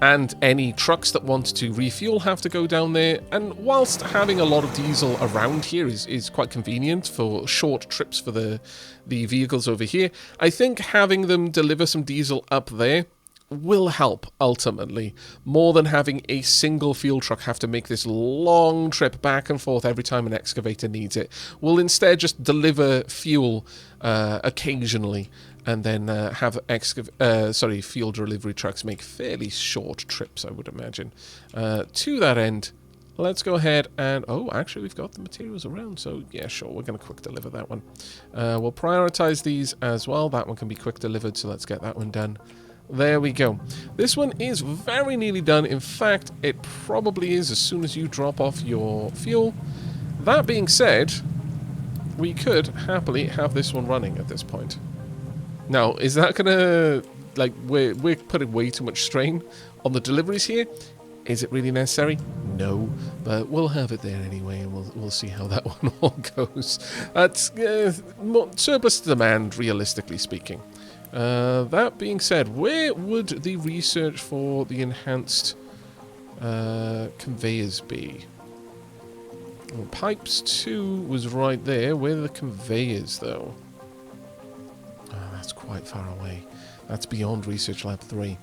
and any trucks that want to refuel have to go down there. And whilst having a lot of diesel around here is quite convenient for short trips for the vehicles over here, I think having them deliver some diesel up there will help ultimately, more than having a single fuel truck have to make this long trip back and forth every time an excavator needs it. We'll instead just deliver fuel occasionally, and then have fuel delivery trucks make fairly short trips, I would imagine. To that end, let's go ahead and... Oh, actually, we've got the materials around, so yeah, sure, we're going to quick deliver that one. We'll prioritize these as well. That one can be quick delivered, so let's get that one done. There we go. This one is very nearly done. In fact, it probably is as soon as you drop off your fuel. That being said, we could happily have this one running at this point. Now, is that gonna, like, we're putting way too much strain on the deliveries here? Is it really necessary? No, but we'll have it there anyway, and we'll see how that one all goes. That's surplus demand, realistically speaking. That being said, where would the research for the enhanced conveyors be? Well, pipes 2 was right there. Where are the conveyors, though? That's quite far away. That's beyond Research Lab 3.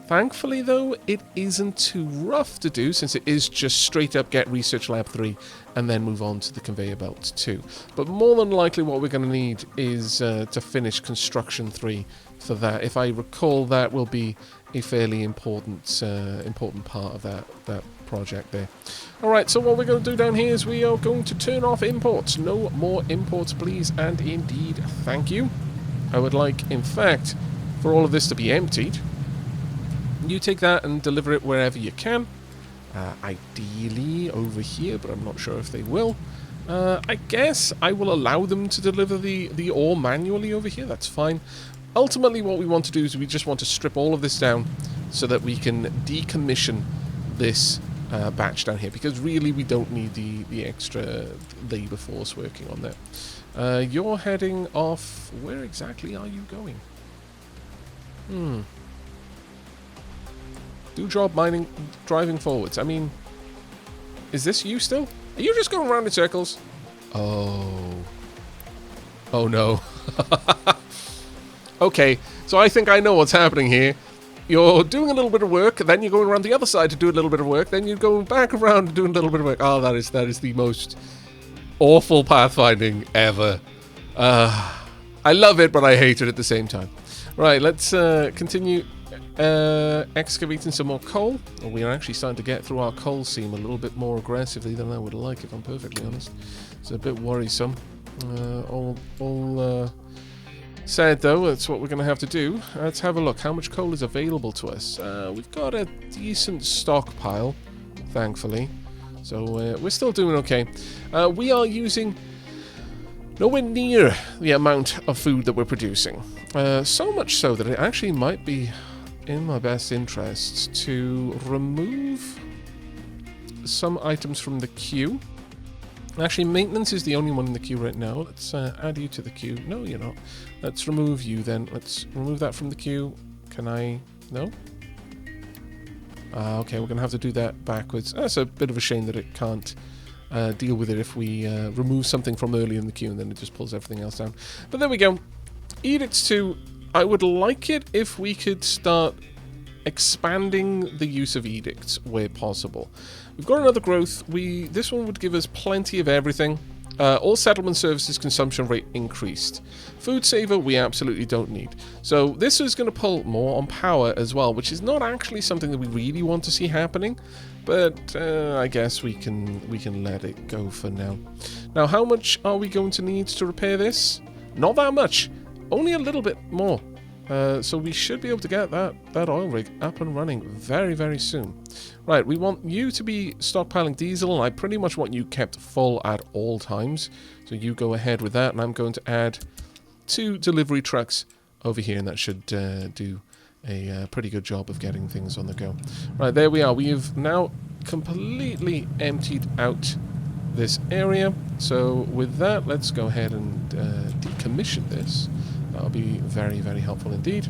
Thankfully, though, it isn't too rough to do, since it is just straight up get Research Lab 3 and then move on to the conveyor belt 2. But more than likely what we're going to need is to finish Construction 3 for that. If I recall, that will be a fairly important part of that project there. Alright, so what we're going to do down here is we are going to turn off imports. No more imports, please, and indeed, thank you. I would like, in fact, for all of this to be emptied. You take that and deliver it wherever you can. Ideally over here, but I'm not sure if they will. I guess I will allow them to deliver the ore manually over here. That's fine. Ultimately, what we want to do is we just want to strip all of this down, so that we can decommission this batch down here, because really we don't need the extra labor force working on that. You're heading off. Where exactly are you going? Do job mining, driving forwards. I mean, is this you still? Are you just going around in circles? Oh. Oh no. Okay, so I think I know what's happening here. You're doing a little bit of work, then you're going around the other side to do a little bit of work, then you're going back around doing a little bit of work. Oh, that is the most awful pathfinding ever. I love it, but I hate it at the same time. Right, let's continue excavating some more coal. We are actually starting to get through our coal seam a little bit more aggressively than I would like, if I'm perfectly honest. It's a bit worrisome. All said, though, that's what we're going to have to do. Let's have a look. How much coal is available to us? We've got a decent stockpile, thankfully. So we're still doing okay. We are using nowhere near the amount of food that we're producing. So much so that it actually might be in my best interests to remove some items from the queue. Actually, maintenance is the only one in the queue right now. Let's add you to the queue. No, you're not. Let's remove you then. Let's remove that from the queue. Can I? No? Okay, we're going to have to do that backwards. That's a bit of a shame that it can't deal with it if we remove something from earlier in the queue and then it just pulls everything else down. But there we go. Edicts 2. I would like it if we could start expanding the use of edicts where possible. We've got another growth. This one would give us plenty of everything. All settlement services consumption rate increased. Food saver we absolutely don't need. So this is going to pull more on power as well, which is not actually something that we really want to see happening. But I guess we can let it go for now. Now, how much are we going to need to repair this? Not that much. Only a little bit more. So we should be able to get that oil rig up and running very, very soon. Right, we want you to be stockpiling diesel, and I pretty much want you kept full at all times. So you go ahead with that, and I'm going to add 2 delivery trucks over here, and that should do a pretty good job of getting things on the go. Right, there we are. We have now completely emptied out this area. So with that, let's go ahead and decommission this. That'll be very, very helpful indeed.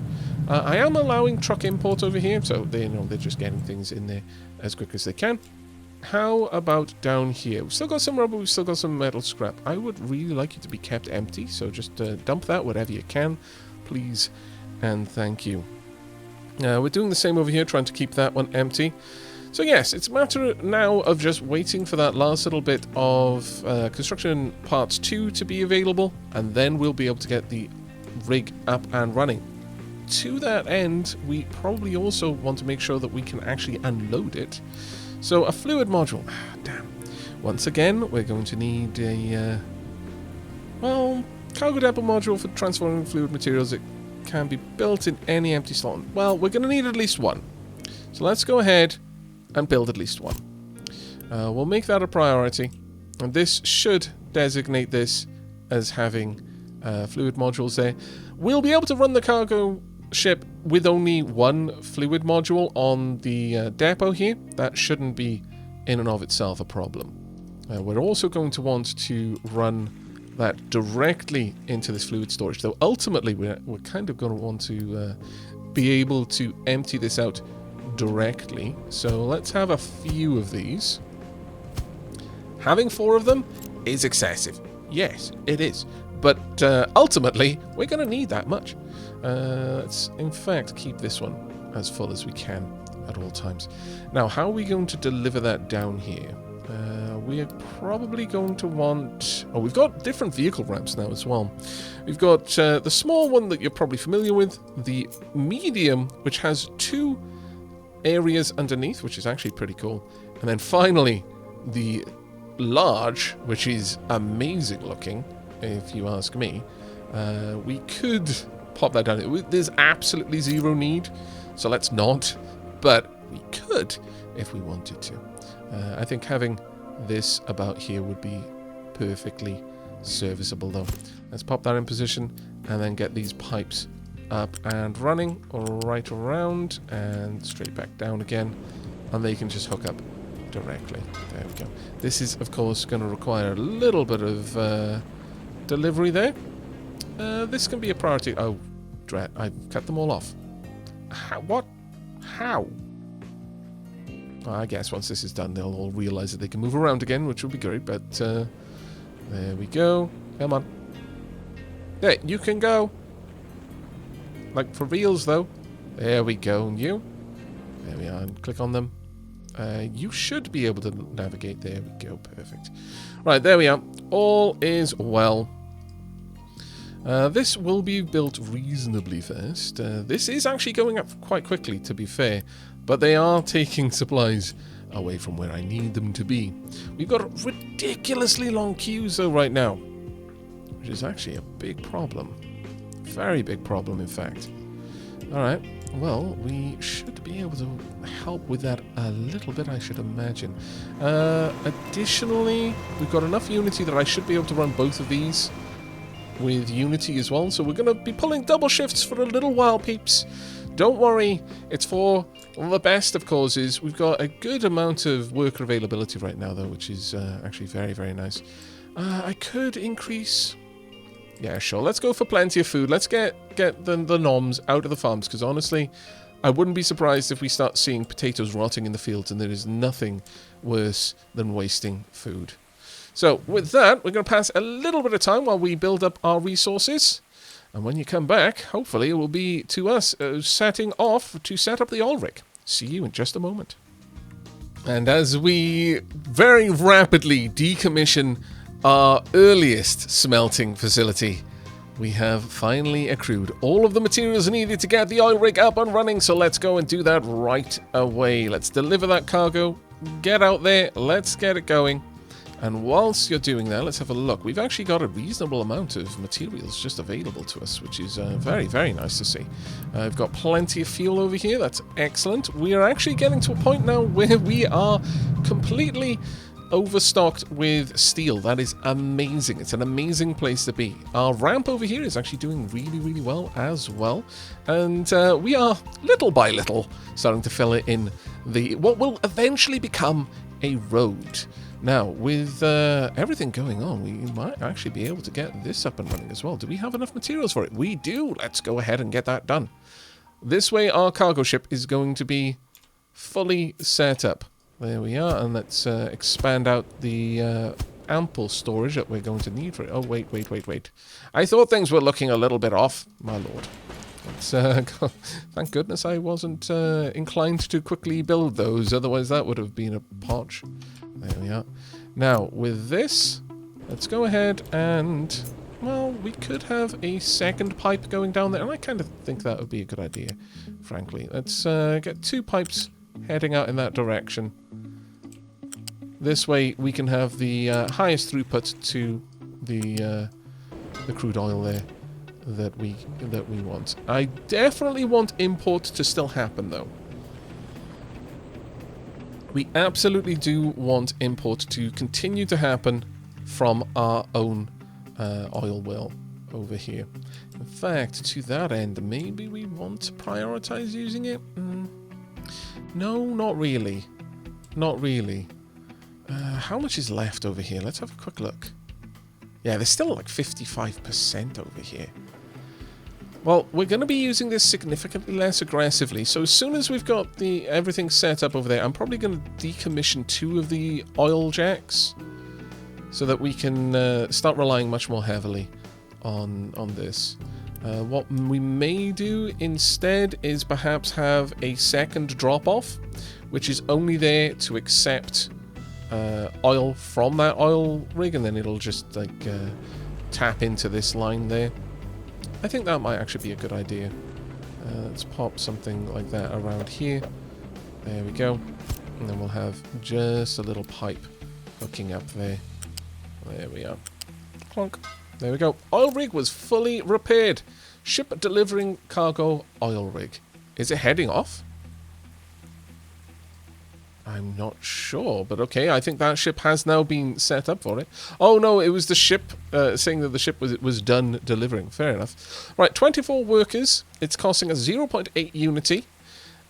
I am allowing truck import over here, so they're just getting things in there as quick as they can. How about down here? We've still got some rubber, we've still got some metal scrap. I would really like you to be kept empty, so just dump that whatever you can, please, and thank you. We're doing the same over here, trying to keep that one empty. So yes, it's a matter now of just waiting for that last little bit of construction parts 2 to be available, and then we'll be able to get the rig up and running. To that end, we probably also want to make sure that we can actually unload it. So a fluid module. Damn. Once again, we're going to need a cargo depot module for transforming fluid materials. It can be built in any empty slot. Well, we're going to need at least one. So let's go ahead and build at least one. We'll make that a priority. And this should designate this as having fluid modules there. We'll be able to run the cargo ship with only one fluid module on the depot here. That shouldn't be in and of itself a problem. We're also going to want to run that directly into this fluid storage, though ultimately we're kind of going to want to be able to empty this out directly. So let's have a few of these. Having 4 of them is excessive. Yes, it is. But ultimately, we're going to need that much. Let's, in fact, keep this one as full as we can at all times. Now, how are we going to deliver that down here? We are probably going to want... Oh, we've got different vehicle ramps now as well. We've got the small one that you're probably familiar with, the medium, which has 2 areas underneath, which is actually pretty cool. And then finally, the large, which is amazing looking, if you ask me. We could pop that down. There's absolutely zero need, so let's not. But we could if we wanted to. I think having this about here would be perfectly serviceable, though. Let's pop that in position and then get these pipes up and running right around and straight back down again, and they can just hook up directly. There we go. This is, of course, going to require a little bit of delivery there. This can be a priority. Oh, drat, I've cut them all off. How? What? How? I guess once this is done, they'll all realize that they can move around again, which will be great, but there we go. Come on. There, you can go. Like, for reals, though. There we go. And you? There we are. And click on them. You should be able to navigate. There we go. Perfect. Right, there we are. All is well. This will be built reasonably fast. This is actually going up quite quickly, to be fair. But they are taking supplies away from where I need them to be. We've got ridiculously long queues, though, right now. Which is actually a big problem. Very big problem, in fact. Alright, well, we should be able to help with that a little bit, I should imagine. Additionally, we've got enough Unity that I should be able to run both of these with Unity as well. So we're going to be pulling double shifts for a little while, peeps. Don't worry, it's for the best of causes. We've got a good amount of worker availability right now, though, which is actually very, very nice. I could increase... Yeah, sure. Let's go for plenty of food. Let's get the noms out of the farms, because honestly, I wouldn't be surprised if we start seeing potatoes rotting in the fields, and there is nothing worse than wasting food. So, with that, we're going to pass a little bit of time while we build up our resources. And when you come back, hopefully it will be to us setting off to set up the oil rig. See you in just a moment. And as we very rapidly decommission our earliest smelting facility, we have finally accrued all of the materials needed to get the oil rig up and running, so let's go and do that right away. Let's deliver that cargo, get out there, let's get it going. And whilst you're doing that, let's have a look. We've actually got a reasonable amount of materials just available to us, which is very, very nice to see. I've got plenty of fuel over here, that's excellent. We are actually getting to a point now where we are completely overstocked with steel. That is amazing. It's an amazing place to be. Our ramp over here is actually doing really, really well as well. And we are, little by little, starting to fill it in what will eventually become a road. Now, with everything going on, we might actually be able to get this up and running as well. Do we have enough materials for it? We do. Let's go ahead and get that done. This way, our cargo ship is going to be fully set up. There we are, and let's expand out the ample storage that we're going to need for it. Oh, wait. I thought things were looking a little bit off, my lord. Let's, thank goodness I wasn't inclined to quickly build those, otherwise that would have been a potch. There we are. Now, with this, let's go ahead and, well, we could have a second pipe going down there, and I kind of think that would be a good idea, frankly. Let's get 2 pipes heading out in that direction. This way we can have the highest throughput to the crude oil there that we want. I definitely want import to still happen, though. We absolutely do want import to continue to happen from our own oil well over here. In fact, to that end, maybe we want to prioritize using it? No, not really. Not really. How much is left over here? Let's have a quick look. Yeah, there's still like 55% over here. Well, we're going to be using this significantly less aggressively, so as soon as we've got everything set up over there, I'm probably going to decommission 2 of the oil jacks so that we can start relying much more heavily on this. What we may do instead is perhaps have a second drop-off, which is only there to accept oil from that oil rig, and then it'll just like tap into this line there. I think that might actually be a good idea. Let's pop something like that around here. There we go. And then we'll have just a little pipe hooking up there. There we are. Clonk. There we go. Oil rig was fully repaired. Ship delivering cargo oil rig. Is it heading off? I'm not sure, but okay, I think that ship has now been set up for it. Oh no, it was the ship saying that the ship was done delivering. Fair enough. Right, 24 workers. It's costing us 0.8 Unity,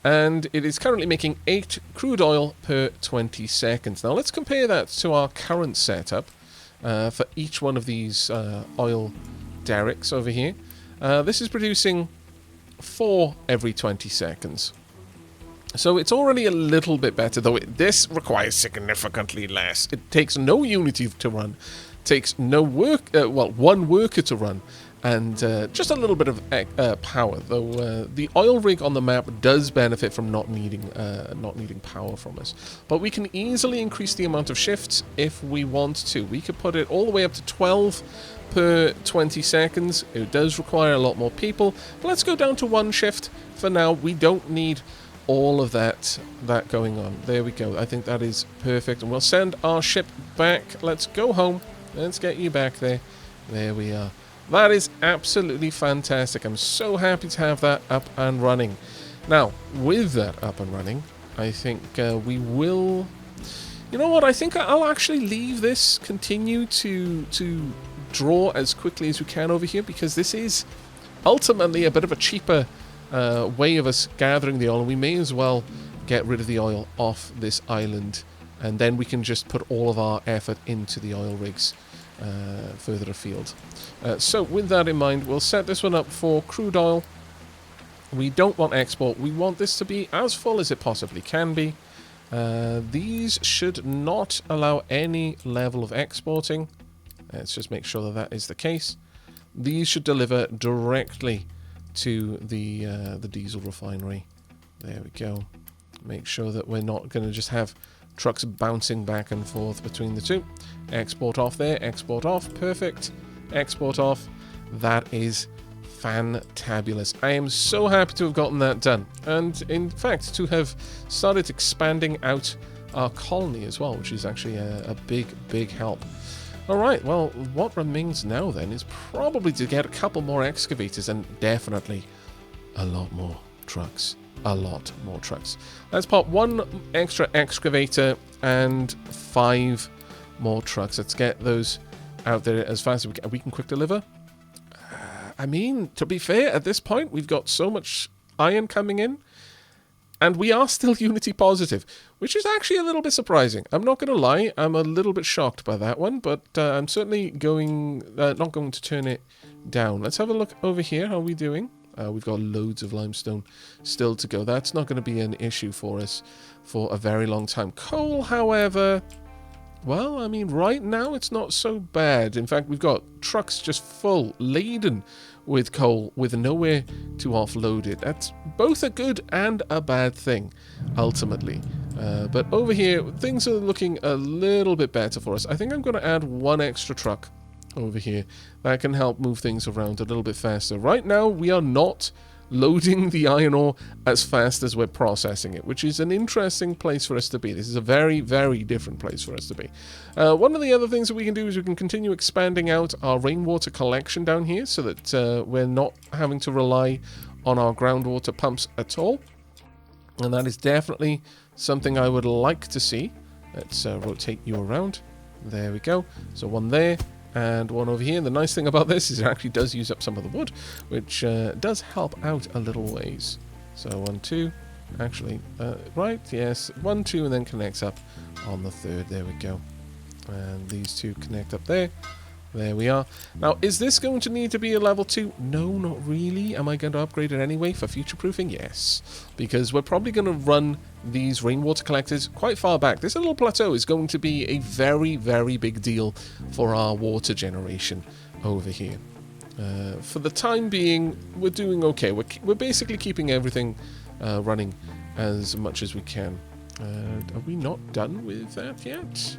and it is currently making 8 crude oil per 20 seconds. Now let's compare that to our current setup for each one of these oil derricks over here. This is producing 4 every 20 seconds. So it's already a little bit better, though this requires significantly less. It takes no Unity to run, takes no work, well, 1 worker to run, and just a little bit of power. Though the oil rig on the map does benefit from not needing power from us, but we can easily increase the amount of shifts if we want to. We could put it all the way up to 12 per 20 seconds. It does require a lot more people, but let's go down to 1 shift for now. We don't need all of that going on. There we go. I think that is perfect, and we'll send our ship back. Let's go home. Let's get you back there. There we are. That is absolutely fantastic. I'm so happy to have that up and running. Now, with that up and running, I think we will... You know what? I think I'll actually leave this continue to draw as quickly as we can over here, because this is ultimately a bit of a cheaper way of us gathering the oil, and we may as well get rid of the oil off this island, and then we can just put all of our effort into the oil rigs further afield. So with that in mind, we'll set this one up for crude oil. We don't want export. We want this to be as full as it possibly can be. These should not allow any level of exporting. Let's just make sure that that is the case. These should deliver directly to the diesel refinery. There we go. Make sure that we're not going to just have trucks bouncing back and forth between the two. Export off there, export off, perfect. Export off. That is fantabulous. I am so happy to have gotten that done, and in fact to have started expanding out our colony as well, which is actually a big help. Alright, well, what remains now then is probably to get a couple more excavators and definitely a lot more trucks. A lot more trucks. Let's pop 1 extra excavator and 5 more trucks. Let's get those out there as fast as we can. We can quick deliver. I mean, to be fair, at this point, we've got so much iron coming in, and we are still Unity positive, which is actually a little bit surprising. I'm not going to lie, I'm a little bit shocked by that one, but I'm certainly not going to turn it down. Let's have a look over here. How are we doing? We've got loads of limestone still to go. That's not going to be an issue for us for a very long time. Coal, however, well, I mean, right now it's not so bad. In fact, we've got trucks just full, laden with coal, with nowhere to offload it. That's both a good and a bad thing, ultimately. But over here, things are looking a little bit better for us. I think I'm going to add 1 extra truck over here. That can help move things around a little bit faster. Right now, we are not loading the iron ore as fast as we're processing it, which is an interesting place for us to be. This is a very, very different place for us to be. One of the other things that we can do is we can continue expanding out our rainwater collection down here so that we're not having to rely on our groundwater pumps at all. And that is definitely something I would like to see. Let's rotate you around. There we go. So 1 there. And 1 over here. And the nice thing about this is it actually does use up some of the wood, which does help out a little ways. So 1, 2, actually, right, yes, 1, 2, and then connects up on the 3rd. There we go. And these 2 connect up there. There we are. Now, is this going to need to be a level 2? No, not really. Am I going to upgrade it anyway for future-proofing? Yes. Because we're probably going to run these rainwater collectors quite far back. This little plateau is going to be a very, very big deal for our water generation over here. For the time being, we're doing okay. We're basically keeping everything running as much as we can. Are we not done with that yet?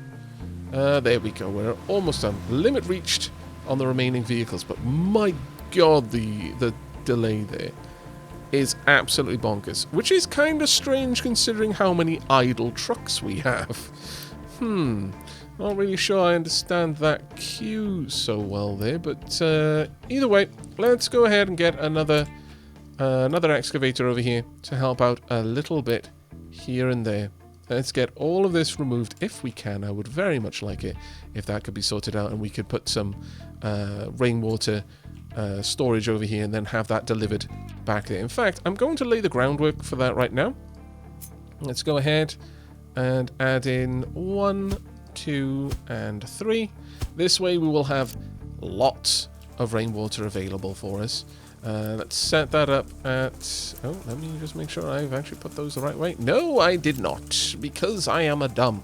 There we go, we're almost done. Limit reached on the remaining vehicles, but my god, the delay there is absolutely bonkers, which is kind of strange considering how many idle trucks we have. Not really sure I understand that queue so well there, but either way, let's go ahead and get another excavator over here to help out a little bit here and there. Let's get all of this removed if we can. I would very much like it if that could be sorted out and we could put some rainwater storage over here and then have that delivered back there. In fact, I'm going to lay the groundwork for that right now. Let's go ahead and add in 1, 2, and 3. This way we will have lots of rainwater available for us. Let's set that up at... Oh, let me just make sure I've actually put those the right way. No, I did not, because I am a dumb.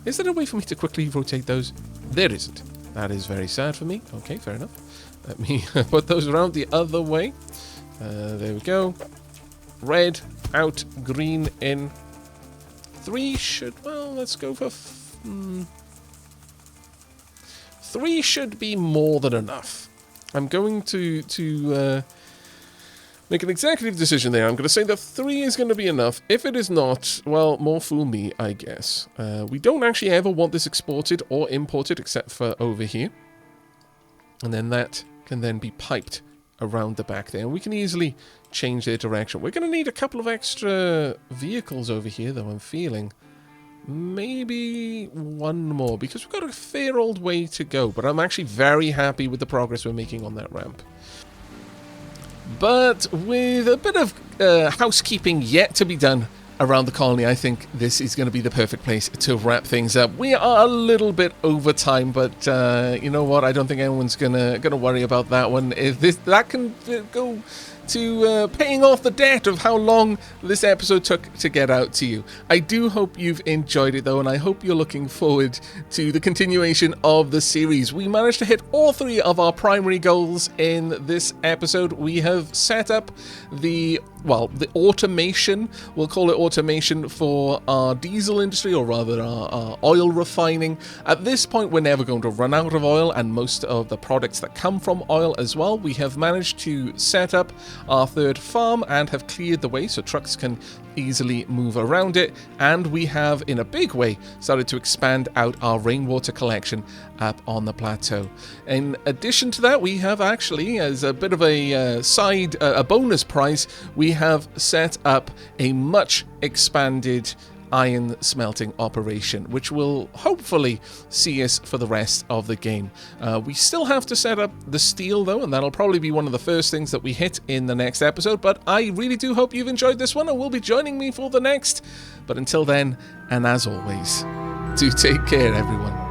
Is there a way for me to quickly rotate those? There isn't. That is very sad for me. Okay, fair enough. Let me put those around the other way. There we go. Red out, green in. 3 should... Well, let's go for... 3 should be more than enough. I'm going to make an executive decision there. I'm going to say that 3 is going to be enough. If it is not, well, more fool me, I guess. We don't actually ever want this exported or imported except for over here. And then that can then be piped around the back there. And we can easily change their direction. We're going to need a couple of extra vehicles over here, though, I'm feeling. Maybe 1 more, because we've got a fair old way to go. But I'm actually very happy with the progress we're making on that ramp. But with a bit of housekeeping yet to be done around the colony, I think this is going to be the perfect place to wrap things up. We are a little bit over time, but you know what? I don't think anyone's gonna worry about that one. If that can go to paying off the debt of how long this episode took to get out to you. I do hope you've enjoyed it, though, and I hope you're looking forward to the continuation of the series. We managed to hit all 3 of our primary goals in this episode. We have set up the automation, we'll call it automation, for our diesel industry, or rather our oil refining. At this point, we're never going to run out of oil, and most of the products that come from oil as well. We have managed to set up our 3rd farm and have cleared the way so trucks can easily move around it, and we have in a big way started to expand out our rainwater collection up on the plateau. In addition to that, we have actually, as a bit of a bonus prize, we have set up a much expanded iron smelting operation, which will hopefully see us for the rest of the game. We still have to set up the steel, though, and that'll probably be one of the first things that we hit in the next episode. But I really do hope you've enjoyed this one and will be joining me for the next. But until then, and as always, do take care, everyone.